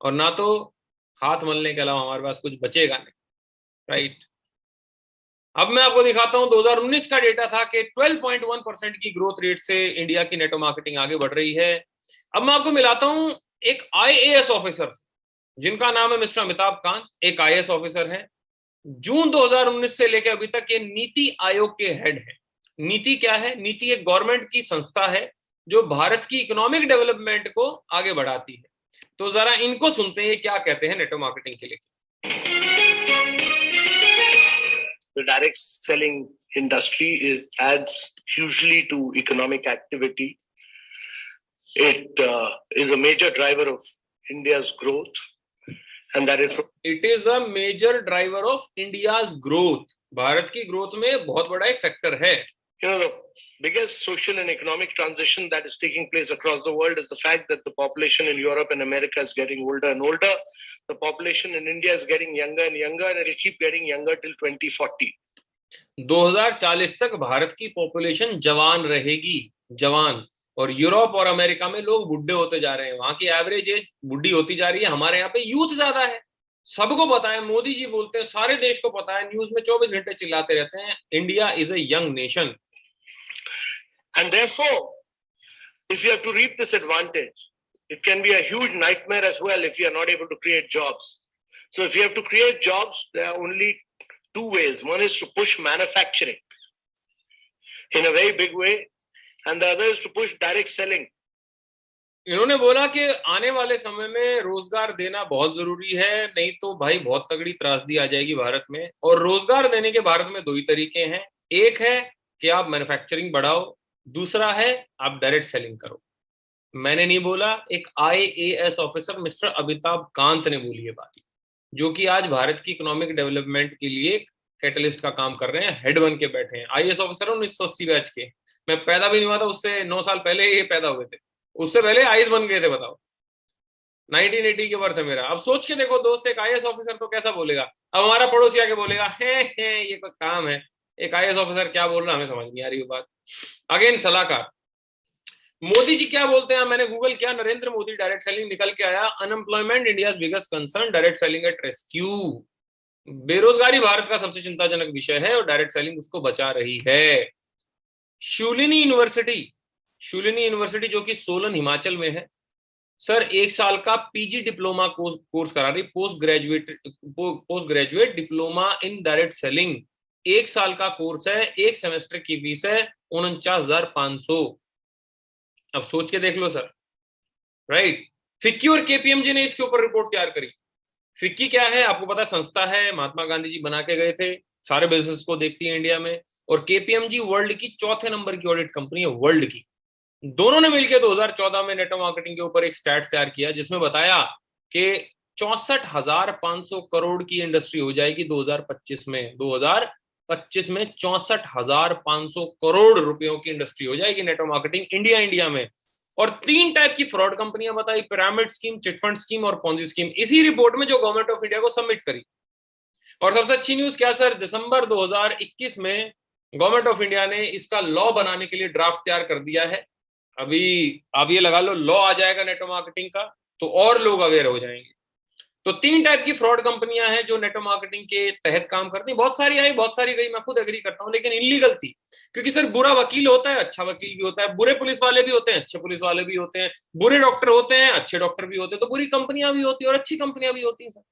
और ना तो हाथ मलने के अलावा हमारे पास कुछ बचेगा नहीं, राइट। अब मैं आपको दिखाता हूं 2019 का डेटा था कि 12.1% की ग्रोथ रेट से इंडिया की नेटो मार्केटिंग आगे बढ़ रही है। अब मैं आपको मिलाता हूं एक आईएएस ऑफिसर से, जिनका नाम है मिस्टर अमिताभ कांत, एक आईएएस ऑफिसर है। जून 2019 से लेकर अभी तक ये नीति आयोग के हेड है। नीति क्या है? नीति एक गवर्नमेंट की संस्था है जो भारत की इकोनॉमिक डेवलपमेंट को आगे बढ़ाती है। तो जरा इनको सुनते हैं क्या कहते हैं नेटो मार्केटिंग के लिए। The direct selling industry adds hugely to economic activity. It is a major driver of India's growth, and that is. It is a major driver of India's growth. Bharat की ग्रोथ में बहुत बड़ा एक factor है। You know, the biggest social and economic transition that is taking place across the world is the fact that the population in Europe and America is getting older and older. The population in India is getting younger and younger, and it will keep getting younger till 2040. 2040 तक भारत की population जवान रहेगी, जवान। और Europe और America में लोग बुढ़े होते जा रहे हैं, वहां की एवरेज एज बुढ़ी होती जा रही है। हमारे यहाँ पे यूथ ज्यादा है, सबको पता है, मोदी जी बोलते हैं, सारे देश को पता है, न्यूज में 24 घंटे चिल्लाते रहते हैं, India is a young nation. And therefore, if you have to reap this advantage, it can be a huge nightmare as well if you are not able to create jobs. So if you have to create jobs, there are only two ways. One is to push manufacturing in a very big way, and the other is to push direct selling. इन्होंने बोला कि आने वाले समय में रोजगार देना बहुत जरूरी है, नहीं तो भाई बहुत तगड़ी त्रासदी आ जाएगी भारत में। और रोजगार देने के भारत में दो ही तरीके हैं, एक है कि आप मैन्युफैक्चरिंग बढ़ाओ, दूसरा है आप डायरेक्ट सेलिंग करो। मैंने नहीं बोला, एक IAS officer mister Amitabh Kant ने बोली है बात, जो कि आज भारत की इकोनॉमिक डेवलपमेंट के लिए कैटलिस्ट का काम कर रहे हैं, हेड बन के बैठे हैं। आईएएस ऑफिसर 1980 बैच के, मैं पैदा भी नहीं हुआ था, उससे 9 साल पहले ये पैदा हुए थे, उससे पहले आईएएस बन गए थे, बताओ। 1980 के बर्थ है मेरा। अब सोच के देखो दोस्त, एक आईएएस ऑफिसर तो कैसा बोलेगा। अब हमारा पड़ोसी आके बोलेगा है ये कोई काम है, एक आईएएस ऑफिसर क्या बोल रहा है, हमें समझ नहीं आ रही वो बात। अगेन सलाहकार, मोदी जी क्या बोलते हैं, मैंने गूगल किया, नरेंद्र मोदी डायरेक्ट सेलिंग निकल के आया, unemployment India's biggest concern, direct selling at rescue. बेरोजगारी भारत का सबसे चिंताजनक विषय है और डायरेक्ट सेलिंग उसको बचा रही है। शूलिनी यूनिवर्सिटी, शूलिनी यूनिवर्सिटी जो कि सोलन हिमाचल में है सर, 1 साल का पीजी डिप्लोमा कोर्स करा रही, post graduate diploma in direct selling. 1 साल का कोर्स है, 1 सेमेस्टर की फीस है 49,500। अब सोच के देख लो सर, राइट। फिक्की और केपीएमजी ने इसके ऊपर रिपोर्ट तैयार करी। फिक्की क्या है आपको पता, संस्था है, महात्मा गांधी जी बना के गए थे, सारे बिजनेस को देखती है इंडिया में। और केपीएमजी वर्ल्ड की 4थे नंबर की ऑडिट कंपनी है वर्ल्ड की। दोनों ने मिलकर 2014 में नेटवर्क मार्केटिंग के ऊपर एक स्टैट तैयार किया जिसमें बताया कि 64,500 करोड़ की इंडस्ट्री हो जाएगी 2025 में। 2025 में 64,500 करोड़ रुपयों की इंडस्ट्री हो जाएगी नेटवर्क मार्केटिंग इंडिया में। और 3 टाइप की फ्रॉड कंपनियां बताई, पिरामिड स्कीम, चिटफंड स्कीम और पॉन्जी स्कीम, इसी रिपोर्ट में जो गवर्नमेंट ऑफ इंडिया को सबमिट करी। और सबसे अच्छी न्यूज क्या सर, दिसंबर 2021 में गवर्नमेंट ऑफ इंडिया ने इसका लॉ बनाने के लिए ड्राफ्ट तैयार कर दिया है। अभी आप ये लगा लो, लॉ आ जाएगा नेटवर्क मार्केटिंग का तो और लोग अवेयर हो जाएंगे। तो 3 टाइप की फ्रॉड कंपनियां हैं जो नेटवर्क मार्केटिंग के तहत काम करती हैं। बहुत सारी आई, बहुत सारी गई, मैं खुद एग्री करता हूं, लेकिन इनलीगल थी। क्योंकि सर बुरा वकील होता है, अच्छा वकील भी होता है, बुरे पुलिस वाले भी होते हैं, अच्छे पुलिस वाले भी होते हैं, बुरे डॉक्टर होते हैं, अच्छे डॉक्टर भी होते हैं। तो बुरी कंपनियां भी होती है और अच्छी कंपनियां भी होती है सर।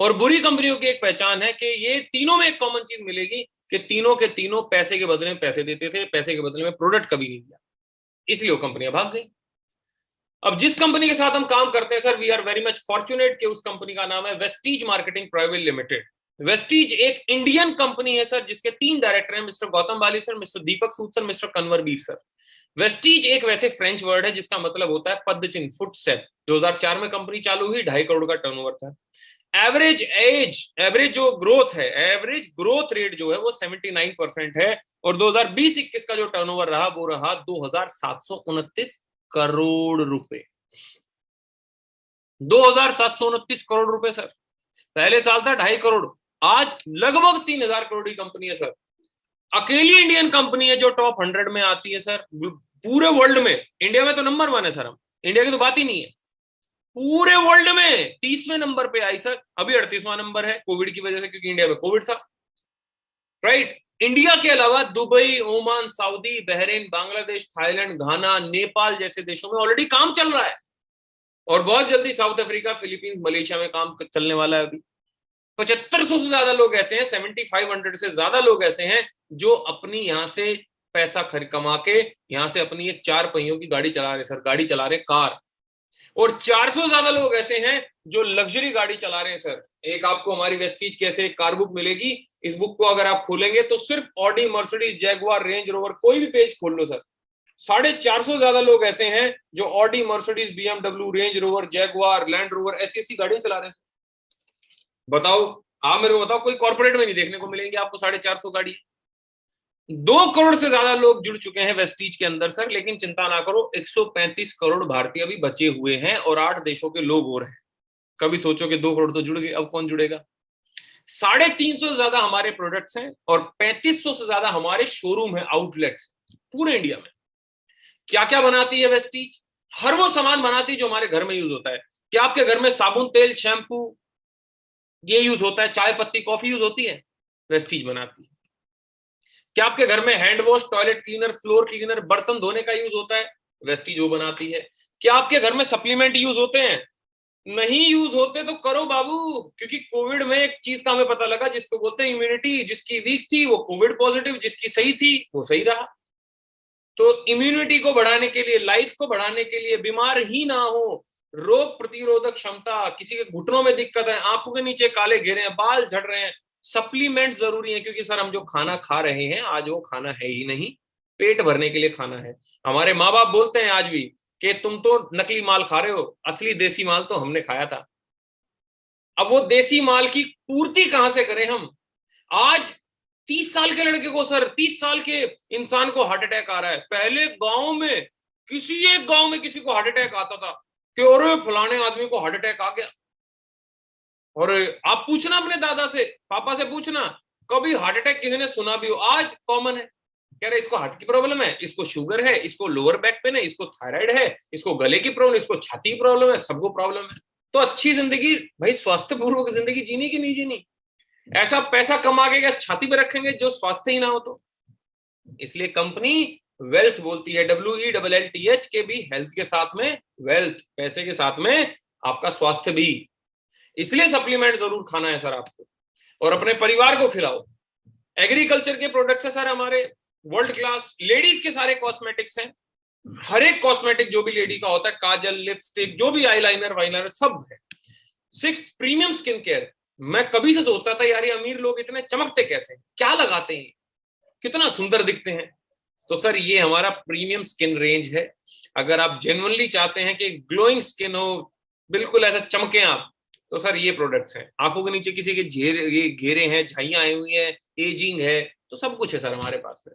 और बुरी कंपनियों की एक पहचान है कि ये तीनों में एक कॉमन चीज मिलेगी कि तीनों के तीनों पैसे के बदले में पैसे देते थे, पैसे के बदले में प्रोडक्ट कभी नहीं दिया, इसलिए वो कंपनियां भाग गई। अब जिस कंपनी के साथ हम काम करते हैं sir, we are very much fortunate कि उस कंपनी का नाम है Vestige marketing private limited. Vestige एक इंडियन कंपनी है सर, जिसके 3 डायरेक्टर हैं, mister Gautam Bali sir, mister Deepak Sood sir, mister Kanwarveer sir. Vestige एक वैसे फ्रेंच वर्ड है जिसका मतलब होता है पद चिन्ह, फुटस्टेप। 2004 में कंपनी चालू हुई, 2.5 करोड़ का टर्नओवर था। एवरेज जो ग्रोथ है, एवरेज ग्रोथ रेट जो है वो 79% है। और 2020-21 का जो टर्नओवर रहा वो रहा 2,729 करोड़ रुपए। 2,729 करोड़ रुपए सर। पहले साल था 2.5 करोड़, आज लगभग 3,000 करोड़ की कंपनी है सर। अकेली इंडियन कंपनी है जो टॉप 100 में आती है सर, पूरे वर्ल्ड में। इंडिया में तो नंबर 1 है सर, हम इंडिया की तो बात ही नहीं है। पूरे वर्ल्ड में 30वें नंबर पे आई सर, अभी 38वां नंबर है कोविड की वजह से, क्योंकि इंडिया में कोविड था, राइट। इंडिया के अलावा Dubai, Oman, Saudi, Bahrain, Bangladesh, Thailand, Ghana, Nepal जैसे देशों में ऑलरेडी काम चल रहा है। और बहुत जल्दी साउथ अफ्रीका, फिलीपींस, मलेशिया में काम चलने वाला है। अभी 7500 से ज्यादा लोग ऐसे हैं, 7500 से ज्यादा लोग ऐसे हैं जो अपनी यहां से पैसा कमा के यहां से अपनी एक 4 पहियों की गाड़ी चला रहे सर, गाड़ी चला रहे, कार। और 400 ज्यादा लोग ऐसे हैं जो लग्जरी गाड़ी चला रहे हैं सर। एक आपको हमारी वेस्टीज की ऐसे एक कार बुक मिलेगी, इस बुक को अगर आप खोलेंगे तो सिर्फ Audi, Mercedes, Jaguar, range rover, कोई भी पेज खोल लो सर, 450 ज्यादा लोग ऐसे हैं जो Audi, Mercedes, BMW, range rover, Jaguar, land rover ऐसी ऐसी गाड़ियां चला रहे हैं। बताओ, आप मेरे को बताओ, कोई कॉर्पोरेट में नहीं देखने को मिलेंगे आपको 450 गाड़ी। 2 करोड़ से ज्यादा लोग जुड़ चुके हैं वेस्टीज के अंदर सर, लेकिन चिंता ना करो, 135 करोड़ भारतीय भी बचे हुए हैं और 8 देशों के लोग और हैं। कभी सोचो कि 2 करोड़ तो जुड़ गए, अब कौन जुड़ेगा। 350 से ज्यादा हमारे प्रोडक्ट्स हैं और 3500 से ज्यादा हमारे शोरूम है, आउटलेट्स पूरे इंडिया में। क्या क्या बनाती है वेस्टीज? हर वो सामान बनाती है जो हमारे घर में यूज होता है। क्या आपके घर में साबुन, तेल, शैम्पू ये यूज होता है? चाय पत्ती, कॉफी यूज होती है? वेस्टीज बनाती है। क्या आपके घर में hand wash, toilet cleaner, floor cleaner, बर्तन धोने का यूज होता है? वेस्टीज वो बनाती है। क्या आपके घर में सप्लीमेंट यूज होते हैं? नहीं यूज होते तो करो बाबू, क्योंकि कोविड में एक चीज का हमें पता लगा जिसको बोलते हैं इम्यूनिटी। जिसकी वीक थी वो कोविड पॉजिटिव, जिसकी सही थी वो सही रहा। तो इम्यूनिटी को बढ़ाने के लिए, लाइफ को बढ़ाने के लिए, बीमार ही ना हो, रोग प्रतिरोधक क्षमता, किसी के घुटनों में दिक्कत है, आंखों के नीचे काले घेरे हैं, बाल झड़ रहे हैं, सप्लीमेंट जरूरी है। क्योंकि सर हम जो खाना खा रहे हैं आज वो खाना है ही नहीं, पेट भरने के लिए खाना है। हमारे माँ बाप बोलते हैं आज भी कि तुम तो नकली माल खा रहे हो, असली देसी माल तो हमने खाया था। अब वो देसी माल की पूर्ति कहां से करें हम? आज 30 साल के लड़के को सर, 30 साल के इंसान को हार्ट अटैक आ रहा है। पहले गांव में किसी एक गांव में किसी को हार्ट अटैक आता था कि और फलाने आदमी को हार्ट अटैक आ गया। और आप पूछना अपने दादा से, पापा से पूछना, कभी हार्ट अटैक किसी ने सुना भी हो? आज कॉमन है। कह रहे इसको हार्ट की प्रॉब्लम है, इसको शुगर है, इसको लोअर बैक पेन है, इसको थायराइड है, इसको गले की प्रॉब्लम, इसको छाती की प्रॉब्लम है, सबको प्रॉब्लम है। तो अच्छी जिंदगी भाई, स्वास्थ्य पूर्वक जिंदगी जीनी की नहीं जीनी? ऐसा पैसा कमा के क्या छाती पे रखेंगे जो स्वास्थ्य ही ना हो? तो इसलिए कंपनी वेल्थ बोलती है, WELLTH के भी, हेल्थ के साथ में वेल्थ, पैसे के साथ में आपका स्वास्थ्य भी। इसलिए सप्लीमेंट जरूर खाना है सर आपको, और अपने परिवार को खिलाओ। एग्रीकल्चर के प्रोडक्ट्स है सर हमारे, वर्ल्ड क्लास। लेडीज के सारे कॉस्मेटिक्स हैं, हर एक कॉस्मेटिक जो भी लेडी का होता है, काजल, लिपस्टिक, जो भी आईलाइनर वाइलाइनर सब है। 6th premium skin care. मैं कभी से सोचता था यार ये अमीर लोग इतने चमकते कैसे, क्या लगाते हैं, कितना सुंदर दिखते हैं। तो सर ये हमारा प्रीमियम स्किन रेंज है। अगर आप जेन्युइनली चाहते हैं कि ग्लोइंग स्किन हो, बिल्कुल ऐसा चमके आप, तो सर ये प्रोडक्ट्स हैं। आंखों के नीचे किसी के घेरे हैं, झाइयां आई हुई है, एजिंग है, तो सब कुछ है सर हमारे पास में।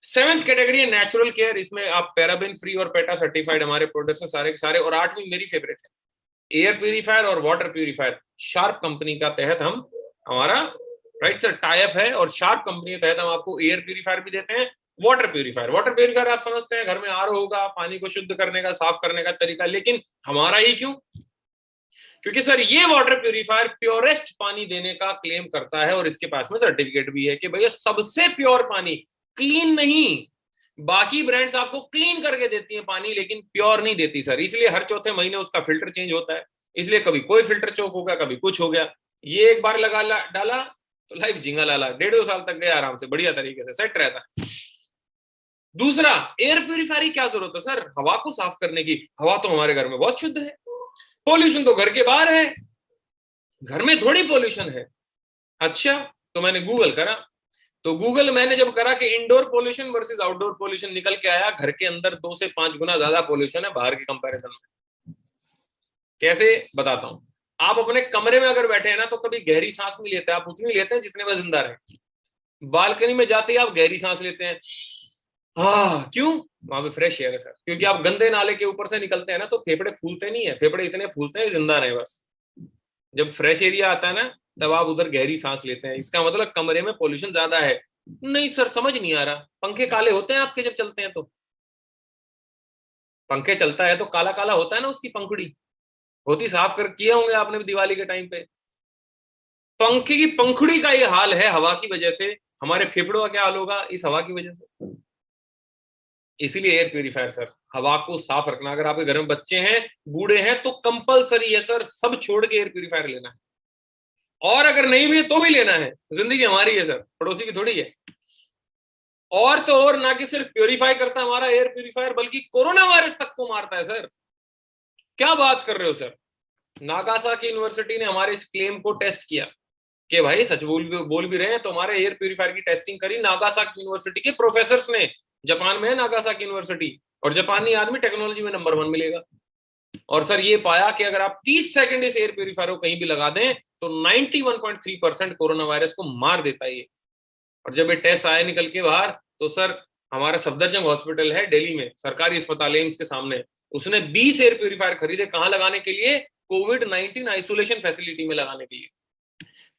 7th कैटेगरी है नेचुरल केयर। इसमें आप पैराबेन फ्री और पेटा सर्टिफाइड हमारे प्रोडक्ट्स हैं सारे के सारे। और 8वीं मेरी फेवरेट है, एयर प्यूरिफायर और वाटर प्यूरिफायर। शार्प कंपनी का तहत हम हमारा राइट सर टाइप है, और शार्प कंपनी के तहत हम आपको एयर प्यूरिफायर भी देते हैं, वाटर प्यूरिफायर। वाटर प्यूरिफायर आप समझते हैं घर में आरओ होगा, पानी को शुद्ध करने का, साफ करने का तरीका, लेकिन हमारा ही क्यों? क्योंकि सर ये वाटर प्यूरिफायर प्योरेस्ट पानी देने का क्लेम करता है, और इसके पास में सर्टिफिकेट भी है कि भैया सबसे प्योर पानी, क्लीन नहीं। बाकी ब्रांड्स आपको क्लीन करके देती हैं पानी, लेकिन प्योर नहीं देती सर। इसलिए हर चौथे महीने उसका फिल्टर चेंज होता है। इसलिए कभी कोई फिल्टर चोक हो गया, कभी कुछ हो गया। ये एक बार लगा डाला तो लाइफ झिंगा लाला, 1.5-2 साल तक गया आराम से, बढ़िया तरीके से सेट रहता है। दूसरा, एयर प्यूरिफायर की क्या जरूरत है सर हवा को साफ करने की? हवा तो हमारे घर में बहुत शुद्ध है, पॉल्यूशन तो घर के बाहर है, घर में थोड़ी पॉल्यूशन है। अच्छा, तो मैंने गूगल करा, तो गूगल मैंने जब करा कि indoor pollution versus outdoor pollution, निकल के आया घर के अंदर 2 से 5 गुना ज्यादा पॉल्यूशन है बाहर के कंपैरिजन में। कैसे बताता हूं। आप अपने कमरे में अगर बैठे हैं ना, तो कभी गहरी सांस नहीं लेते, आप उतनी लेते हैं जितने में जिंदा रहे। बालकनी में जाते ही आप गहरी सांस लेते हैं, क्यों? वहां पे फ्रेश एयर है सर। क्योंकि आप गंदे नाले के ऊपर से निकलते हैं ना, तो फेफड़े फूलते नहीं है, फेफड़े इतने फूलते हैं जिंदा रहे बस। जब फ्रेश एरिया आता है ना, तब आप उधर गहरी सांस लेते हैं। इसका मतलब कमरे में पॉल्यूशन ज्यादा है। नहीं सर, समझ नहीं आ रहा। पंखे काले होते हैं आपके जब चलते हैं? तो पंखे चलता है तो काला काला होता है ना, उसकी पंखुड़ी होती, साफ कर किए होंगे आपने भी दिवाली के टाइम पे। पंखे की पंखुड़ी का ये हाल है हवा की वजह से। हमारे फेफड़ों का क्या हाल होगा इस हवा की वजह से? इसीलिए एयर प्यूरिफायर सर, हवा को साफ रखना। अगर आपके घर में बच्चे हैं, बूढ़े हैं, तो कंपलसरी है सर, सब छोड़ के एयर प्यूरिफायर लेना है। और अगर नहीं भी है तो भी लेना है, जिंदगी हमारी है सर, पड़ोसी की थोड़ी है। और तो और, ना कि सिर्फ प्यूरिफाई करता है हमारा एयर प्यूरिफायर, बल्कि कोरोना वायरस तक को मारता है सर। क्या बात कर रहे हो सर? नागासाकी यूनिवर्सिटी ने हमारे इस क्लेम को टेस्ट किया कि भाई सच बोल भी रहे हैं, तो हमारे एयर प्यूरिफायर की टेस्टिंग करी नागासाकी यूनिवर्सिटी के प्रोफेसर्स ने। जापान में है नागासाकी यूनिवर्सिटी, और जापानी आदमी टेक्नोलॉजी में नंबर 1 मिलेगा। और सर ये पाया कि अगर आप 30 सेकंड इस एयर प्यूरिफायर को कहीं भी लगा दें, तो 91.3% कोरोना वायरस को मार देता है ये। और जब ये टेस्ट आया निकल के बाहर, तो सर हमारा सफदरजंग हॉस्पिटल है दिल्ली में, सरकारी अस्पताल एम्स के सामने, उसने 20 एयर प्यूरिफायर खरीदे। कहां लगाने के लिए? कोविड-19 आइसोलेशन फैसिलिटी में लगाने के लिए।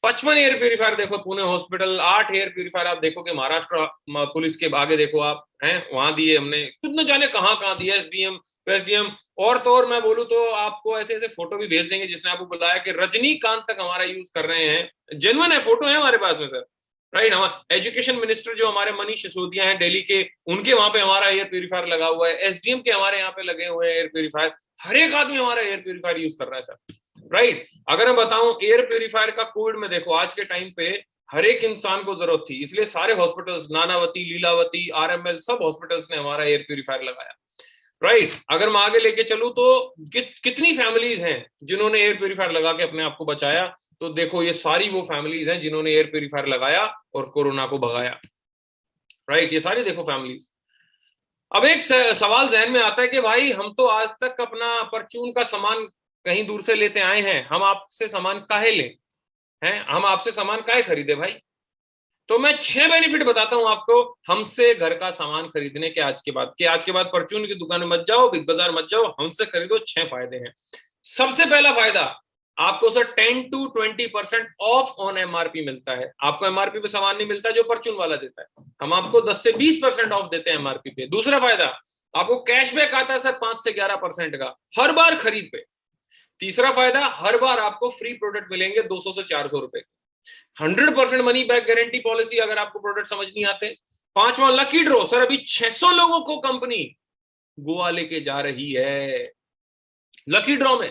55 एयर प्यूरिफायर देखो पुणे हॉस्पिटल, 8 एयर प्यूरिफायर आप देखो कि महाराष्ट्र पुलिस के आगे देखो आप, हैं वहां दिए हमने, खुद न जाने कहां दिया, एसडीएम। और तो और मैं बोलूं तो आपको ऐसे ऐसे फोटो भी भेज देंगे जिसने आपको बताया कि रजनीकांत तक हमारा यूज कर रहे हैं। जेन्युइन है, फोटो है हमारे पास में सर, राइट। हमारा एजुकेशन मिनिस्टर जो हमारे मनीष सिसोदिया हैं दिल्ली के, उनके वहां पे हमारा एयर प्यूरिफायर लगा हुआ है। एसडीएम के हमारे यहाँ पे लगे हुए हैं एयर प्यूरिफायर। हर एक आदमी हमारा एयर प्यूरिफायर यूज कर रहा है सर, राइट। अगर मैं बताऊं एयर प्यूरिफायर का कोविड में देखो, आज के टाइम पे हर एक इंसान को जरूरत थी, इसलिए सारे हॉस्पिटल्स, नानावती, लीलावती, आरएमएल, सब हॉस्पिटल्स ने हमारा एयर प्यूरिफायर लगाया, राइट। अगर मैं आगे लेके चलूं तो कितनी फैमिलीज हैं जिन्होंने एयर प्यूरिफायर लगा के अपने आप को बचाया? तो देखो ये सारी वो फैमिलीज हैं जिन्होंने एयर प्यूरिफायर लगाया और कोरोना को भगाया, राइट। ये सारी देखो फैमिलीज। अब एक सवाल जहन में आता है कि भाई हम तो आज तक अपना परचून का सामान कहीं दूर से लेते आए हैं, हम आपसे सामान काहे लें, हैं हम आपसे सामान काहे खरीदे भाई? तो मैं 6 बेनिफिट बताता हूं आपको हमसे घर का सामान खरीदने के आज के बाद परचून की दुकान में मत जाओ, बिग बाजार मत जाओ, हमसे खरीदो। 6 फायदे हैं। सबसे पहला फायदा, आपको sir 10 to 20% of on MRP मिलता है। आपको एमआरपी पे सामान नहीं मिलता जो परचून वाला देता है, हम आपको 10 से 20% ऑफ देते हैं एमआरपी पे। दूसरा फायदा, आपको कैशबैक आता है सर 5 से 11% का हर बार खरीद पे। तीसरा फायदा, हर बार आपको फ्री प्रोडक्ट मिलेंगे 200 से 400 रुपए। 100% मनी बैक गारंटी पॉलिसी अगर आपको प्रोडक्ट समझ नहीं आते। पांचवा, लकी ड्रॉ सर, अभी 600 लोगों को कंपनी गोवा लेके जा रही है लकी ड्रॉ में।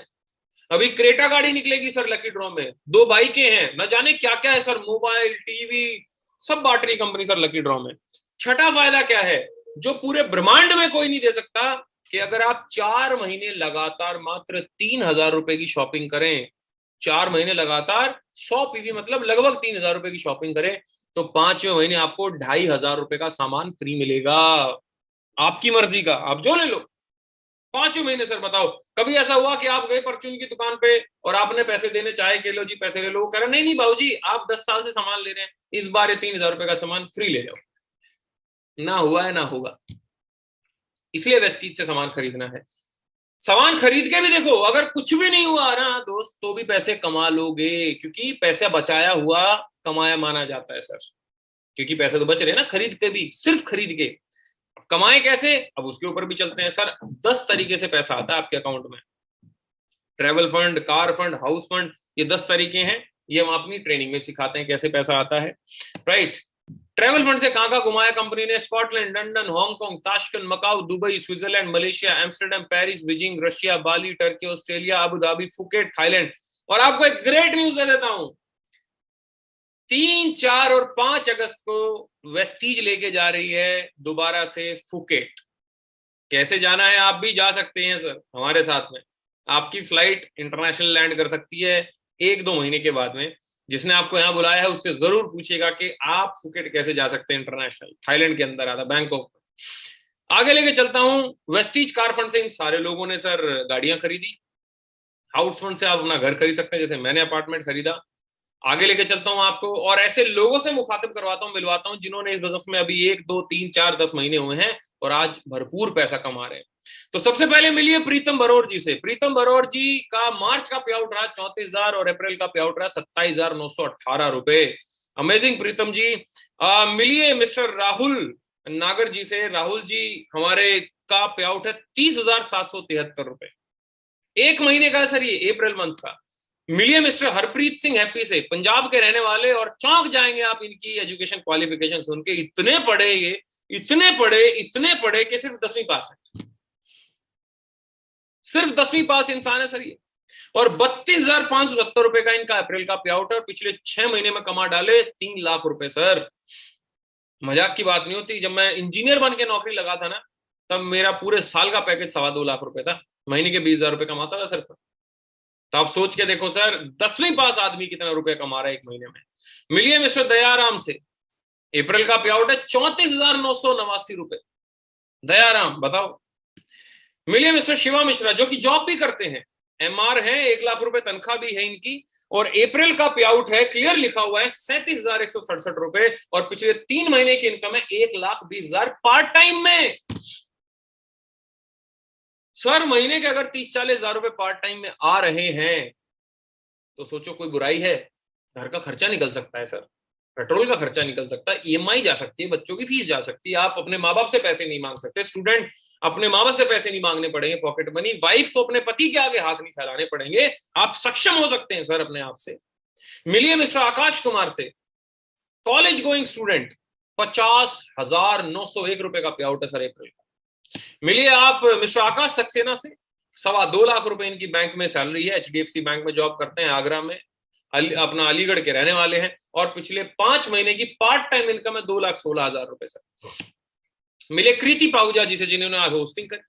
अभी क्रेटा गाड़ी निकलेगी सर लकी ड्रॉ में, 2 बाइकें हैं, न जाने क्या क्या है सर, मोबाइल, टीवी, सब बांट रही कंपनी सर लकी ड्रॉ में। छठा फायदा क्या है, जो पूरे ब्रह्मांड में कोई नहीं दे सकता, कि अगर आप 4 महीने लगातार मात्र 3,000 रुपए की शॉपिंग करें, 4 महीने लगातार 100 पीवी मतलब लगभग 3,000 रुपए की शॉपिंग करें, तो 5वें महीने आपको 2,500 रुपए का सामान फ्री मिलेगा। आपकी मर्जी का, आप जो ले लो 5वें महीने। सर बताओ, कभी ऐसा हुआ कि आप गए परचून की दुकान पे और आपने पैसे देने चाहे कि लो जी पैसे ले लो, वो कह रहे नहीं नहीं बाबूजी आप 10 साल से सामान ले रहे हैं, इस बार ये 3,000 रुपए का सामान फ्री ले जाओ। ना हुआ है ना होगा। इसलिए वेस्टीज से सामान खरीदना है। सामान खरीद के भी देखो, अगर कुछ भी नहीं हुआ ना दोस्त, तो भी पैसे कमा लोगे, क्योंकि पैसा बचाया हुआ कमाया माना जाता है सर। क्योंकि पैसे तो बच रहे हैं ना खरीद के भी, सिर्फ खरीद के। कमाए कैसे, अब उसके ऊपर भी चलते हैं सर। 10 तरीके से पैसा आता है आपके अकाउंट में। Travel fund, car fund, house fund, ये 10 तरीके हैं। ये हम अपनी ट्रेनिंग में सिखाते हैं कैसे पैसा आता है, राइट। ट्रेवल फंड से कहां घुमाया कंपनी ने, Scotland, London, Hong Kong, Tashkent, Macau, Dubai, Switzerland, Malaysia, Amsterdam, Paris, Beijing, Russia, Bali, Turkey, Australia, Abu Dhabi, Phuket, Thailand. और आपको एक ग्रेट न्यूज दे देता हूं, 3, 4 और 5 अगस्त को वेस्टीज लेके जा रही है दोबारा से फुकेट। कैसे जाना है, आप भी जा सकते हैं सर हमारे साथ में। आपकी फ्लाइट इंटरनेशनल लैंड कर सकती है 1-2 महीने के बाद में। जिसने आपको यहाँ बुलाया है उससे जरूर पूछेगा कि आप फुकेट कैसे जा सकते हैं इंटरनेशनल, थाईलैंड के अंदर आता, बैंकॉक। आगे लेके चलता हूं, वेस्टीज कार फंड से इन सारे लोगों ने सर गाड़ियां खरीदी। हाउस फंड से आप अपना घर खरीद सकते हैं, जैसे मैंने अपार्टमेंट खरीदा। आगे लेके चलता हूं आपको, और ऐसे लोगों से मुखातिब करवाता हूं, मिलवाता हूं, जिन्होंने इस बिजनेस में अभी 1, 2, 3, 4, 10 महीने हुए हैं और आज भरपूर पैसा कमा रहे हैं। तो सबसे पहले मिलिए प्रीतम बरोर जी से। प्रीतम बरोर जी का मार्च का पे आउट रहा 34,000 और अप्रैल का पे आउट रहा 27,918 रुपए। अमेजिंग प्रीतम जी। मिलिए मिस्टर राहुल नागर जी से। राहुल जी हमारे का पे आउट है 30,773 रुपए, 1 महीने का सर, ये अप्रैल मंथ का। मिलिए मिस्टर हरप्रीत सिंह हैप्पी से, पंजाब के रहने वाले, और चौंक जाएंगे आप इनकी एजुकेशन क्वालिफिकेशन सुन के। इतने पढ़े ये, इतने पढ़े कि सिर्फ 10वीं पास है, सिर्फ 10वीं पास इंसान है सर ये। और 32,570 रुपए का इनका अप्रैल का पे आउट है, और पिछले 6 महीने में कमा डाले 3 लाख रुपए सर। मजाक की बात नहीं होती। जब मैं इंजीनियर बन के नौकरी लगा था ना, तब मेरा पूरे साल का पैकेज 2.25 लाख रुपए था, महीने के 20,000 रुपए कमाता था सिर्फ। तो आप सोच के देखो सर, 10वीं पास आदमी कितना रुपए कमा रहा है 1 महीने में। मिलिए मिस्टर दयाराम से। अप्रैल का पे आउट है 34,989 रुपए। दयाराम बताओ। मिलिए मिस्टर शिवा मिश्रा, जो कि जॉब भी करते हैं, एमआर है, 1 लाख रुपए तनख्वाह भी है इनकी, और अप्रैल का पे आउट है, क्लियर लिखा हुआ है, 37,167 रुपए, और पिछले 3 महीने की इनकम है 1,20,000 पार्ट टाइम में। सर महीने के अगर 30-40 हजार रुपए पार्ट टाइम में आ रहे हैं, तो सोचो कोई बुराई है। घर का खर्चा निकल सकता है सर, पेट्रोल का खर्चा निकल सकता है, ईएमआई जा सकती है, बच्चों की फीस जा सकती है। आप अपने माँ बाप से पैसे नहीं मांग सकते, स्टूडेंट अपने माँ बाप से पैसे नहीं मांगने पड़ेंगे पॉकेट मनी, वाइफ को अपने पति के आगे हाथ नहीं फैलाने पड़ेंगे, आप सक्षम हो सकते हैं सर अपने आप से। मिलिए मिस्टर आकाश कुमार से, कॉलेज गोइंग स्टूडेंट, 50,901 रुपए का पे आउट है सर अप्रैल का। मिलिए आप मिस्टर आकाश सक्सेना से, 2.25 लाख रुपए इनकी बैंक में सैलरी है, एचडीएफसी बैंक में जॉब करते हैं, आगरा में, अपना अलीगढ़ के रहने वाले हैं, और पिछले 5 महीने की पार्ट टाइम इनकम है 2,16,000 रुपए सर। मिले कृति पाहुजा जी से, जिन्होंने आज होस्टिंग करी।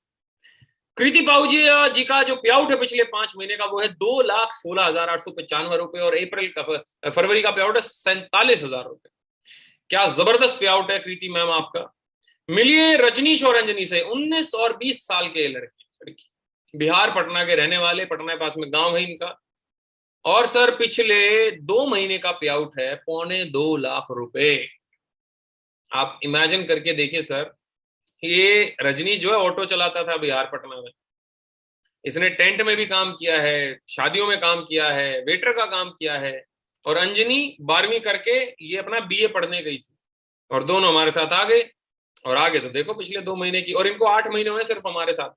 कृति पाहुजा जी का जो पे आउट है पिछले 5 महीने का, वो है 2,16,895 रुपए, और फरवरी का पे आउट है 47,000 रुपए। क्या जबरदस्त पे आउट है कृति मैम आपका। मिलिए रजनीश और अंजनी से, 19 और 20 साल के लड़की, बिहार पटना के रहने वाले, पटना के पास में गांव है इनका, और सर पिछले 2 महीने का पे आउट है 2.25 लाख रुपए। आप इमेजिन करके देखिए सर, ये रजनीश जो है ऑटो चलाता था बिहार पटना में, इसने टेंट में भी काम किया है, शादियों में काम किया है, वेटर का काम किया है। और अंजनी 12वीं करके ये अपना बीए पढ़ने गई थी, और दोनों हमारे साथ आ गए। और आगे तो देखो पिछले 2 महीने की, और इनको 8 महीने हुए सिर्फ हमारे साथ।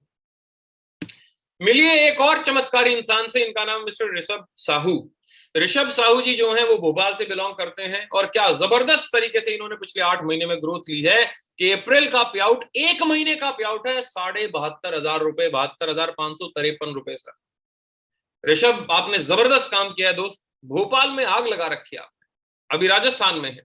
मिलिए एक और चमत्कारी इंसान से, इनका नाम मिस्टर ऋषभ साहू। ऋषभ साहू जी जो हैं वो भोपाल से बिलोंग करते हैं, और क्या जबरदस्त तरीके से इन्होंने पिछले 8 महीने में ग्रोथ ली है कि अप्रैल का पे आउट, 1 महीने का पे आउट है 72,500 रुपए, 72,553 रुपए सर। ऋषभ आपने जबरदस्त काम किया है दोस्त, भोपाल में आग लगा रखी है आपने, अभी राजस्थान में है।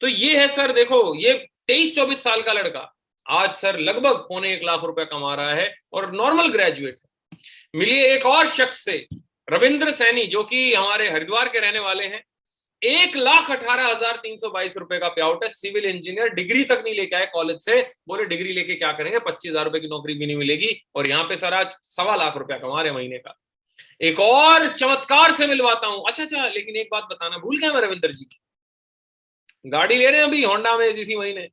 तो ये है सर, देखो ये 23-24 साल का लड़का आज सर लगभग 1.25 लाख रुपए कमा रहा है, और नॉर्मल ग्रेजुएट है। मिलिए एक और शख्स से, रविंद्र सैनी, जो कि हमारे हरिद्वार के रहने वाले हैं। 1,18,322 रुपए का पे आउट है, सिविल इंजीनियर, डिग्री तक नहीं लेके आए कॉलेज से, बोले डिग्री लेके क्या करेंगे, 25,000 रुपए की नौकरी भी नहीं मिलेगी, और यहाँ पे सर आज 1.25 लाख रुपया कमा रहे महीने का। एक और चमत्कार से मिलवाता हूं। अच्छा, लेकिन एक बात बताना भूल गया मैं रविंद्र जी की, गाड़ी ले रहे हैं अभी होंडा में इसी महीने,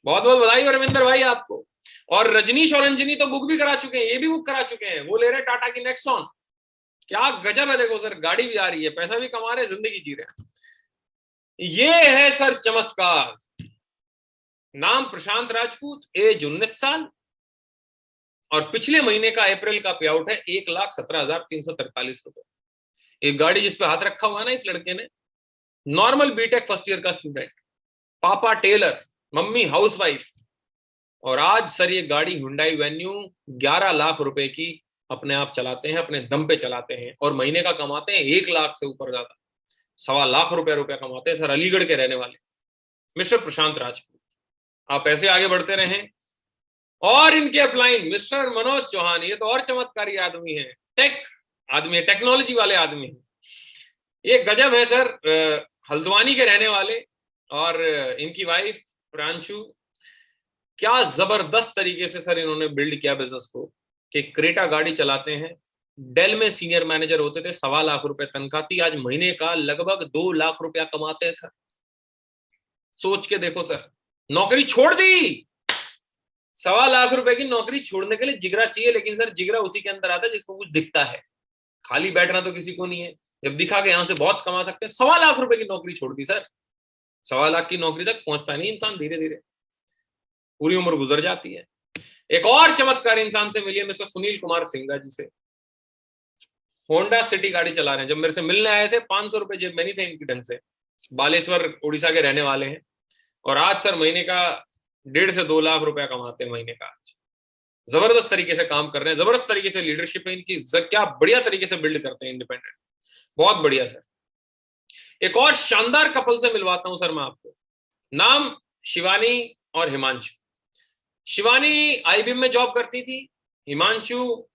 बहुत बहुत बधाई हो रविंद्र भाई आपको। और रजनीश और अंजनी तो बुक भी करा चुके हैं, ये भी बुक करा चुके हैं, वो ले रहे हैं टाटा की नेक्सॉन। क्या गजब है, देखो सर, गाड़ी भी आ रही है, पैसा भी कमा रहे हैं, जिंदगी जी रहे हैं। ये है सर चमत्कार। नाम प्रशांत राजपूत, एज 19 साल, और पिछले महीने का अप्रैल का पे आउट है 1,17,343 रुपए। एक गाड़ी जिसपे हाथ रखा हुआ है ना इस लड़के ने, नॉर्मल बीटेक फर्स्ट ईयर का स्टूडेंट, पापा टेलर, मम्मी हाउसवाइफ, और आज सर ये गाड़ी हुंडई वेन्यू 11 लाख रुपए की अपने आप चलाते हैं, अपने दम पे चलाते हैं, और महीने का कमाते हैं 1 लाख से ऊपर ज्यादा, 1.25 लाख रुपया कमाते हैं सर, अलीगढ़ के रहने वाले मिस्टर प्रशांत राजपूत। आप ऐसे आगे बढ़ते रहें। और इनके अपलाइन मिस्टर मनोज चौहान, ये तो और चमत्कारी आदमी है, टेक आदमी है, टेक्नोलॉजी वाले आदमी है, ये गजब है सर। हल्द्वानी के रहने वाले, और इनकी वाइफ प्रांशु, क्या जबरदस्त तरीके से सर इन्होंने बिल्ड किया बिजनेस को, कि क्रेटा गाड़ी चलाते हैं, डेल में सीनियर मैनेजर होते थे, 1.25 लाख रुपए तनख्वाह थी, आज महीने का लगभग 2 लाख रुपया कमाते हैं सर। सोच के देखो सर, नौकरी छोड़ दी, 1.25 लाख रुपए की नौकरी छोड़ने के लिए जिगरा चाहिए, लेकिन सर जिगरा उसी के अंदर आता है जिसको कुछ दिखता है, खाली बैठना तो किसी को नहीं है। जब दिखा के यहां से बहुत कमा सकते हैं, 1.25 लाख रुपए की नौकरी छोड़ दी सर। 1.25 लाख की नौकरी तक पहुंचता नहीं इंसान, धीरे धीरे पूरी उम्र गुजर जाती है। एक और चमत्कार इंसान से मिलिए, मिस्टर सुनील कुमार सिंघा जी से। होंडा सिटी गाड़ी चला रहे हैं, जब मेरे से मिलने आए थे 500 रुपए जेब में नहीं थे इनकी ढंग से, बालेश्वर उड़ीसा के रहने वाले हैं, और आज सर महीने का 1.5 से 2 लाख रुपया कमाते हैं महीने का। आज जबरदस्त तरीके से काम कर रहे हैं, जबरदस्त तरीके से लीडरशिप है इनकी, क्या बढ़िया तरीके से बिल्ड करते हैं इंडिपेंडेंट, बहुत बढ़िया सर। एक और शानदार कपल से मिलवाता हूं सर मैं आपको, नाम शिवानी और हिमांशु। शिवानी आईबीएम में जॉब करती थी, हिमांशु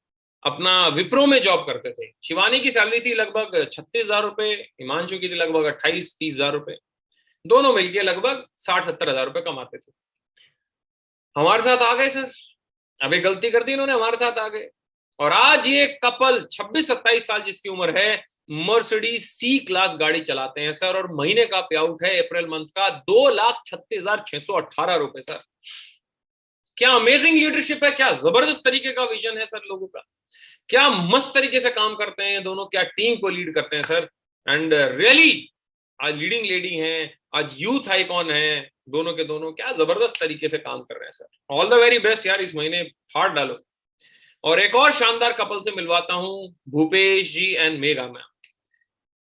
अपना विप्रो में जॉब करते थे। शिवानी की सैलरी थी लगभग 36,000 रुपए, हिमांशु की थी लगभग 28-30,000 रुपए, दोनों मिलके लगभग 60-70,000 रुपए कमाते थे। हमारे साथ आ गए सर, अभी गलती कर दी इन्होंने, हमारे साथ आ गए, और आज ये कपल 26-27 साल जिसकी उम्र है, मर्सिडीज सी क्लास गाड़ी चलाते हैं सर, और महीने का पे आउट है अप्रैल मंथ का 2,36,618 रुपए सर। क्या अमेजिंग लीडरशिप है, क्या जबरदस्त तरीके का विजन है सर लोगों का, क्या मस्त तरीके से काम करते हैं दोनों, क्या टीम को लीड करते हैं सर। एंड रियली आज लीडिंग लेडी हैं, आज यूथ आइकॉन है, दोनों के दोनों क्या जबरदस्त तरीके से काम कर रहे हैं sir. All the very best यार, इस महीने हार्ड डालो। और एक और शानदार कपल से मिलवाता हूं, Bhupesh ji and Megha ma'am.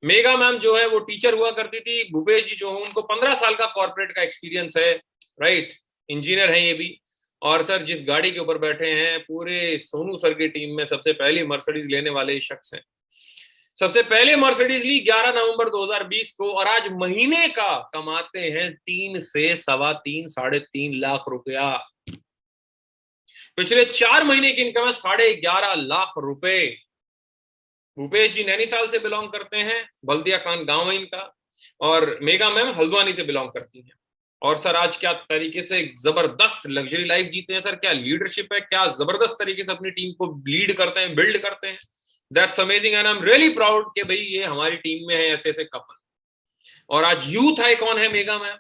Megha ma'am जो है वो टीचर हुआ करती थी, भूपेश जी जो है उनको 15 साल का कॉर्पोरेट का एक्सपीरियंस है, राइट, इंजीनियर हैं ये भी। और सर जिस गाड़ी के ऊपर बैठे हैं, पूरे सोनू सर की टीम में सबसे पहली मर्सिडीज लेने वाले शख्स हैं, सबसे पहले मर्सिडीज ली 11 नवंबर 2020 को, और आज महीने का कमाते हैं 3 से 3.25 3.5 लाख रुपया। पिछले 4 महीने की इनकम है 11.5 लाख रुपए। भूपेश जी नैनीताल से बिलोंग करते हैं, बल्दिया खान गांव है इनका, और मेगा मैम हल्द्वानी से बिलोंग करती हैं। और सर आज क्या तरीके से जबरदस्त लग्जरी लाइफ जीते हैं सर, क्या लीडरशिप है, क्या जबरदस्त तरीके से अपनी टीम को लीड करते हैं, बिल्ड करते हैं। That's amazing and I am really proud कि भाई ये हमारी टीम में है ऐसे ऐसे कपल। और आज यूथ आइकॉन है मेगा मैम,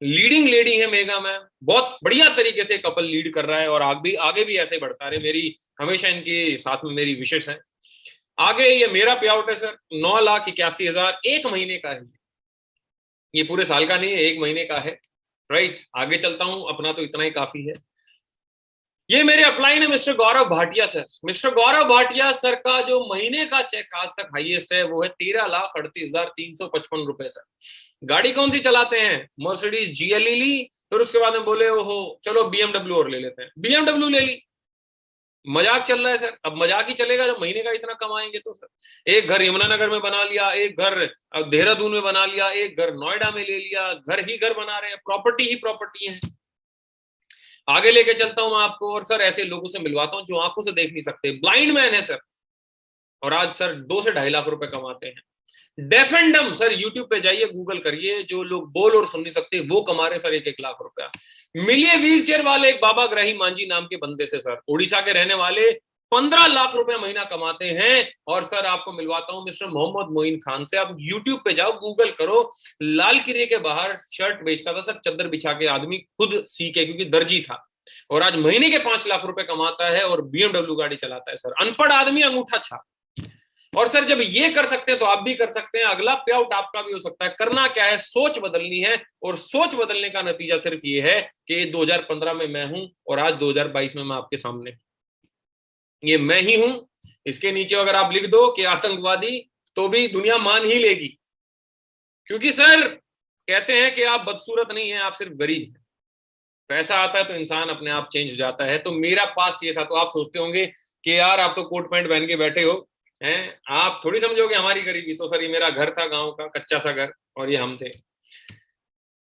लीडिंग लेडी है मेगा मैम, बहुत बढ़िया तरीके से कपल लीड कर रहा है और आगे भी ऐसे बढ़ता रहे, मेरी हमेशा इनके साथ में मेरी विशेष है। आगे ये मेरा पे आउट है सर 9,81,000, एक महीने का है, ये पूरे साल का नहीं है, एक महीने का है। राइट, आगे चलता हूं, अपना तो इतना ही काफी है। ये मेरे अपलाइन है mister Gaurav Bhatia sir. Mister Gaurav Bhatia sir का जो महीने का चेक आज तक हाईएस्ट है वो है 13,38,355 रुपए सर। गाड़ी कौन सी चलाते हैं? मर्सिडीज GLE ली, फिर उसके बाद में बोले ओहो चलो BMW और ले लेते हैं, BMW ले ली। मजाक चल रहा है सर, अब मजाक ही चलेगा जब महीने का इतना कमाएंगे तो सर। एक घर यमुनानगर में बना लिया, एक घर देहरादून में बना लिया, एक घर नोएडा में ले लिया, घर ही घर बना रहे हैं, प्रॉपर्टी ही प्रॉपर्टी है। आगे लेके चलता हूं मैं आपको, और सर ऐसे लोगों से मिलवाता हूं जो आंखों से देख नहीं सकते, ब्लाइंड मैन है सर, और आज सर 2 से 2.5 लाख रुपए कमाते हैं। डेफ एंड डम सर, यूट्यूब पे जाइए, गूगल करिए, जो लोग बोल और सुन नहीं सकते वो कमा रहे सर 1-1 लाख रुपया। मिलिए व्हील चेयर वाले एक बाबा ग्राही मांझी नाम के बंदे से सर, उड़ीसा के रहने वाले, 15 लाख रुपए महीना कमाते हैं। और सर आपको मिलवाता हूं मिस्टर मोहम्मद मोइन खान से। आप यूट्यूब पे जाओ, गूगल करो, लाल किले के बाहर शर्ट बेचता था सर, चद्दर बिछा के, आदमी खुद सीखे क्योंकि दर्जी था, और आज महीने के 5 लाख रुपए कमाता है और BMW गाड़ी चलाता है सर। अनपढ़ आदमी अंगूठा छाप। और सर जब ये कर सकते हैं तो आप भी कर सकते हैं, अगला पे आउट आपका भी हो सकता है। करना क्या है, सोच बदलनी है, और सोच बदलने का नतीजा सिर्फ ये है कि 2015 में मैं हूं और आज 2022 में मैं आपके सामने, ये मैं ही हूं। इसके नीचे अगर आप लिख दो कि आतंकवादी, तो भी दुनिया मान ही लेगी, क्योंकि सर कहते हैं कि आप बदसूरत नहीं है, आप सिर्फ गरीब हैं। पैसा आता है तो इंसान अपने आप चेंज हो जाता है। तो मेरा पास्ट ये था। तो आप सोचते होंगे कि यार आप तो कोट पैंट पहन के बैठे हो हैं, आप थोड़ी समझोगे हमारी गरीबी। तो सर ये मेरा घर था, गांव का कच्चा सा घर, और ये हम थे।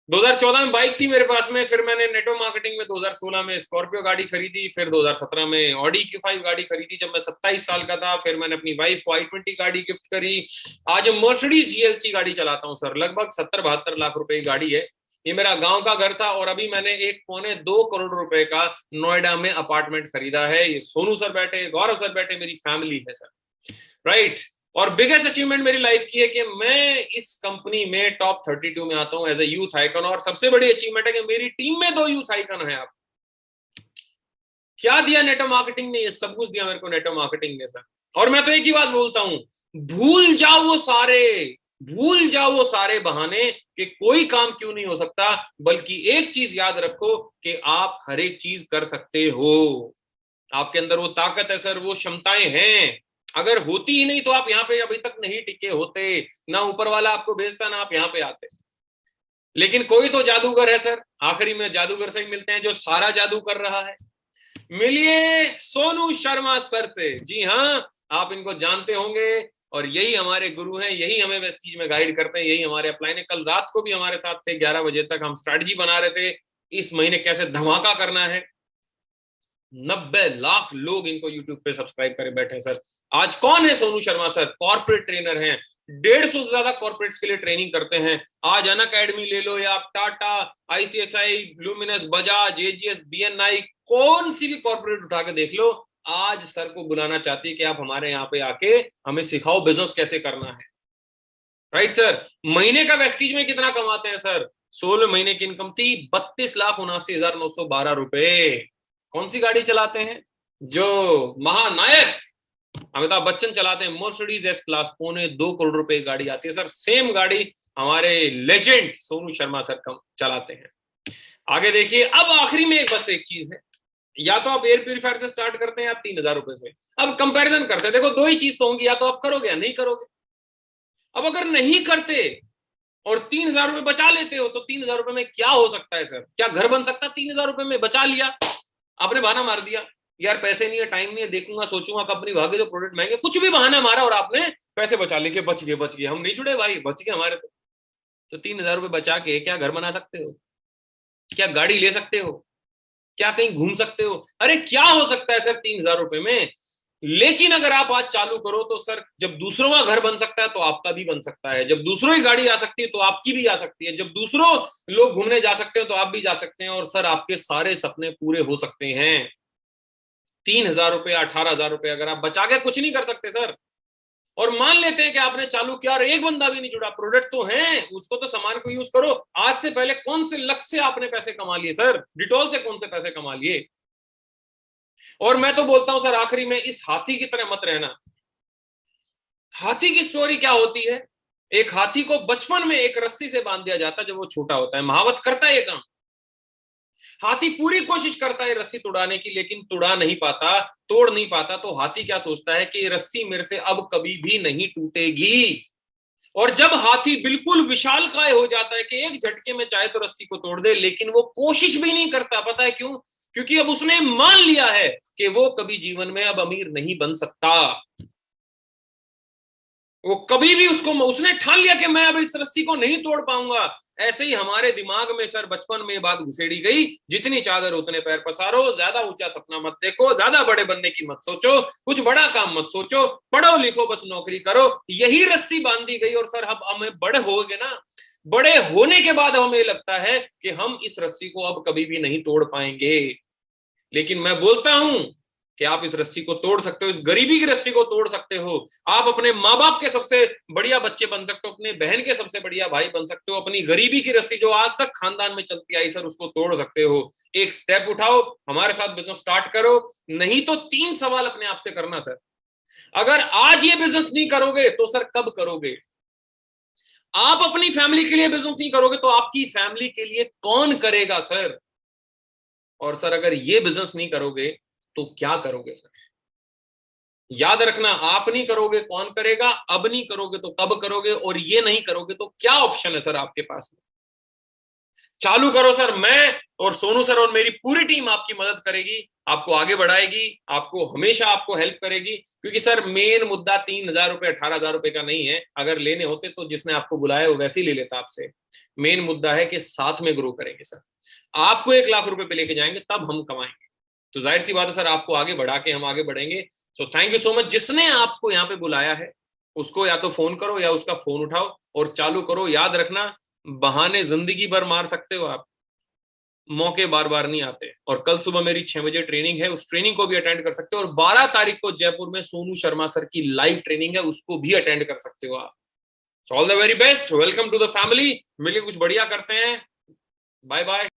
2014 में बाइक थी मेरे पास में, फिर मैंने नेटो मार्केटिंग में 2016 में स्कॉर्पियो गाड़ी खरीदी, फिर 2017 में ऑडी Q5 गाड़ी खरीदी जब मैं 27 साल का था। फिर मैंने अपनी वाइफ को i20 गाड़ी गिफ्ट करी। आज मर्सिडीज GLC गाड़ी चलाता हूँ सर, लगभग 70-72 लाख रुपए की गाड़ी है। ये मेरा गांव का घर था, और अभी मैंने 1.25 करोड़ रुपए का नोएडा में अपार्टमेंट खरीदा है। ये सोनू सर बैठे, गौरव सर बैठे, मेरी फैमिली है सर। राइट, और बिगेस्ट अचीवमेंट मेरी लाइफ की है कि मैं इस कंपनी में टॉप 32 में आता हूं एज ए यूथ आइकन। और सबसे बड़ी अचीवमेंट है कि मेरी टीम में 2 यूथ आइकन है। आप क्या दिया नेटो मार्केटिंग ने? ये सब कुछ दिया मेरे को नेटो मार्केटिंग ने सर। और मैं तो एक ही बात बोलता हूं, भूल जाओ वो सारे बहाने कि कोई काम क्यों नहीं हो सकता, बल्कि एक चीज याद रखो कि आप हर एक चीज कर सकते हो। आपके अंदर वो ताकत है सर, वो क्षमताएं हैं। अगर होती ही नहीं तो आप यहाँ पे अभी तक नहीं टिके होते, ना ऊपर वाला आपको भेजता, ना आप यहाँ पे आते। लेकिन कोई तो जादूगर है सर, आखिरी में जादूगर से ही मिलते हैं जो सारा जादू कर रहा है। मिलिए सोनू शर्मा सर से। जी हाँ, आप इनको जानते होंगे, और यही हमारे गुरु हैं, यही हमें वेस्टीज में गाइड करते हैं, यही हमारे अपलाइन है। कल रात को भी हमारे साथ थे, 11 बजे तक हम स्ट्रैटेजी बना रहे थे, इस महीने कैसे धमाका करना है। 90 लाख लोग इनको यूट्यूब पे सब्सक्राइब करे बैठे हैं सर। आज कौन है Sonu Sharma sir? Corporate trainer हैं, 150 से ज्यादा कॉर्पोरेट्स के लिए ट्रेनिंग करते हैं। आज अनअकैडमी ले लो, या आप Tata, ICICI, luminous, Bajaj, AGS, BNI, कौन सी भी कॉर्पोरेट उठा के देख लो, आज सर को बुलाना चाहती है कि आप हमारे यहाँ पे आके हमें सिखाओ बिजनेस कैसे करना है। राइट सर, महीने का वेस्टीज में कितना कमाते हैं सर? 16 महीने की इनकम थी 32,79,912 रुपए। कौन सी गाड़ी चलाते हैं? जो महानायक अमिताभ बच्चन चलाते हैं, मर्सिडीज S क्लास, 2.25 करोड़ रुपए की गाड़ी आती है सर। सेम गाड़ी हमारे लेजेंड सोनू शर्मा सर चलाते हैं। आगे देखिए, अब आखिरी में बस एक चीज है, या तो आप एयर प्यूरिफायर से स्टार्ट करते हैं या 3,000 रुपए से। अब कंपैरिजन करते हैं, देखो 2 ही चीज तो होंगी, या तो आप करोगे या नहीं करोगे। अब अगर नहीं करते और 3,000 रुपए बचा लेते हो, तो 3,000 रुपए में क्या हो सकता है सर? क्या घर बन सकता है 3,000 रुपए में? बचा लिया, आपने बहाना मार दिया, यार पैसे नहीं है, टाइम नहीं है, देखूंगा, सोचूंगा, कंपनी भागे, जो प्रोडक्ट महंगे, कुछ भी बहाना मारा और आपने पैसे बचा लिए, बच गए, हम नहीं छुड़े भाई, बच गए हमारे। तो 3,000 रुपए बचा के क्या घर बना सकते हो? क्या गाड़ी ले सकते हो? क्या कहीं घूम सकते हो? अरे क्या हो सकता है सर 3,000 रुपए में? लेकिन अगर आप आज चालू करो तो सर, जब दूसरों का घर बन सकता है तो आपका भी बन सकता है। जब दूसरों की गाड़ी आ सकती है तो आपकी भी आ सकती है। जब दूसरों लोग घूमने जा सकते हैं तो आप भी जा सकते हैं। और सर आपके सारे सपने पूरे हो सकते हैं। 3,000 रुपए, 18,000 रुपए अगर आप बचा के कुछ नहीं कर सकते सर, और मान लेते हैं कि आपने चालू किया और एक बंदा भी नहीं जुड़ा, प्रोडक्ट तो है, उसको तो सामान को यूज करो। आज से पहले कौन से लक्ष्य से आपने पैसे कमा लिए सर? डिटॉल से कौन से पैसे कमा लिए? और मैं तो बोलता हूं सर, आखिरी में इस हाथी की तरह मत रहना। हाथी की स्टोरी क्या होती है? एक हाथी को बचपन में एक रस्सी से बांध दिया जाता है जब वो छोटा होता है। महावत करता है ये काम। हाथी पूरी कोशिश करता है रस्सी तोड़ाने की, लेकिन तोड़ नहीं पाता। तो हाथी क्या सोचता है कि रस्सी मेरे से अब कभी भी नहीं टूटेगी। और जब हाथी बिल्कुल विशालकाय हो जाता है कि एक झटके में चाहे तो रस्सी को तोड़ दे, लेकिन वो कोशिश भी नहीं करता। पता है क्यों? क्योंकि अब उसने मान लिया है कि वो कभी जीवन में अब अमीर नहीं बन सकता। वो कभी भी उसने ठान लिया कि मैं अब इस रस्सी को नहीं तोड़ पाऊंगा। ऐसे ही हमारे दिमाग में सर बचपन में बात घुसेड़ी गई, जितनी चादर उतने पैर पसारो, ज्यादा ऊंचा सपना मत देखो, ज्यादा बड़े बनने की मत सोचो, कुछ बड़ा काम मत सोचो, पढ़ो लिखो बस नौकरी करो। यही रस्सी बांधी गई। और सर अब हमें बड़े हो गए ना, बड़े होने के बाद हमें लगता है कि हम इस रस्सी को अब कभी भी नहीं तोड़ पाएंगे। लेकिन मैं बोलता हूं कि आप इस रस्सी को तोड़ सकते हो, इस गरीबी की रस्सी को तोड़ सकते हो। आप अपने माँ बाप के सबसे बढ़िया बच्चे बन सकते हो, अपने बहन के सबसे बढ़िया भाई बन सकते हो। अपनी गरीबी की रस्सी जो आज तक खानदान में चलती आई सर, उसको तोड़ सकते हो। एक स्टेप उठाओ, हमारे साथ बिजनेस स्टार्ट करो। नहीं तो 3 सवाल अपने आप से करना सर, अगर आज ये बिजनेस नहीं करोगे तो सर कब करोगे? आप अपनी फैमिली के लिए बिजनेस नहीं करोगे तो आपकी फैमिली के लिए कौन करेगा सर? और सर अगर ये बिजनेस नहीं करोगे तो क्या करोगे सर? याद रखना, आप नहीं करोगे कौन करेगा, अब नहीं करोगे तो कब करोगे, और ये नहीं करोगे तो क्या ऑप्शन है सर आपके पास में? चालू करो सर। मैं और सोनू सर और मेरी पूरी टीम आपकी मदद करेगी, आपको आगे बढ़ाएगी, आपको हमेशा आपको हेल्प करेगी। क्योंकि सर मेन मुद्दा 3,000 रुपए 18,000 रुपए का नहीं है। अगर लेने होते तो जिसने आपको बुलाया वो वैसे ही ले लेता आपसे। मेन मुद्दा है कि साथ में ग्रो करेंगे सर। आपको 1,00,000 रुपए पे लेके जाएंगे तब हम कमाएंगे। तो जाहिर सी बात है सर, आपको आगे बढ़ा के हम आगे बढ़ेंगे। So thank you so much. जिसने आपको यहाँ पे बुलाया है उसको या तो फोन करो या उसका फोन उठाओ और चालू करो। याद रखना, बहाने जिंदगी भर मार सकते हो आप, मौके बार बार नहीं आते। और कल सुबह मेरी 6 बजे ट्रेनिंग है, उस ट्रेनिंग को भी अटेंड कर सकते हो। और 12 तारीख को जयपुर में सोनू शर्मा सर की लाइव ट्रेनिंग है, उसको भी अटेंड कर सकते हो आप। All the very best, welcome to the family. मिलके कुछ बढ़िया करते हैं। Bye bye.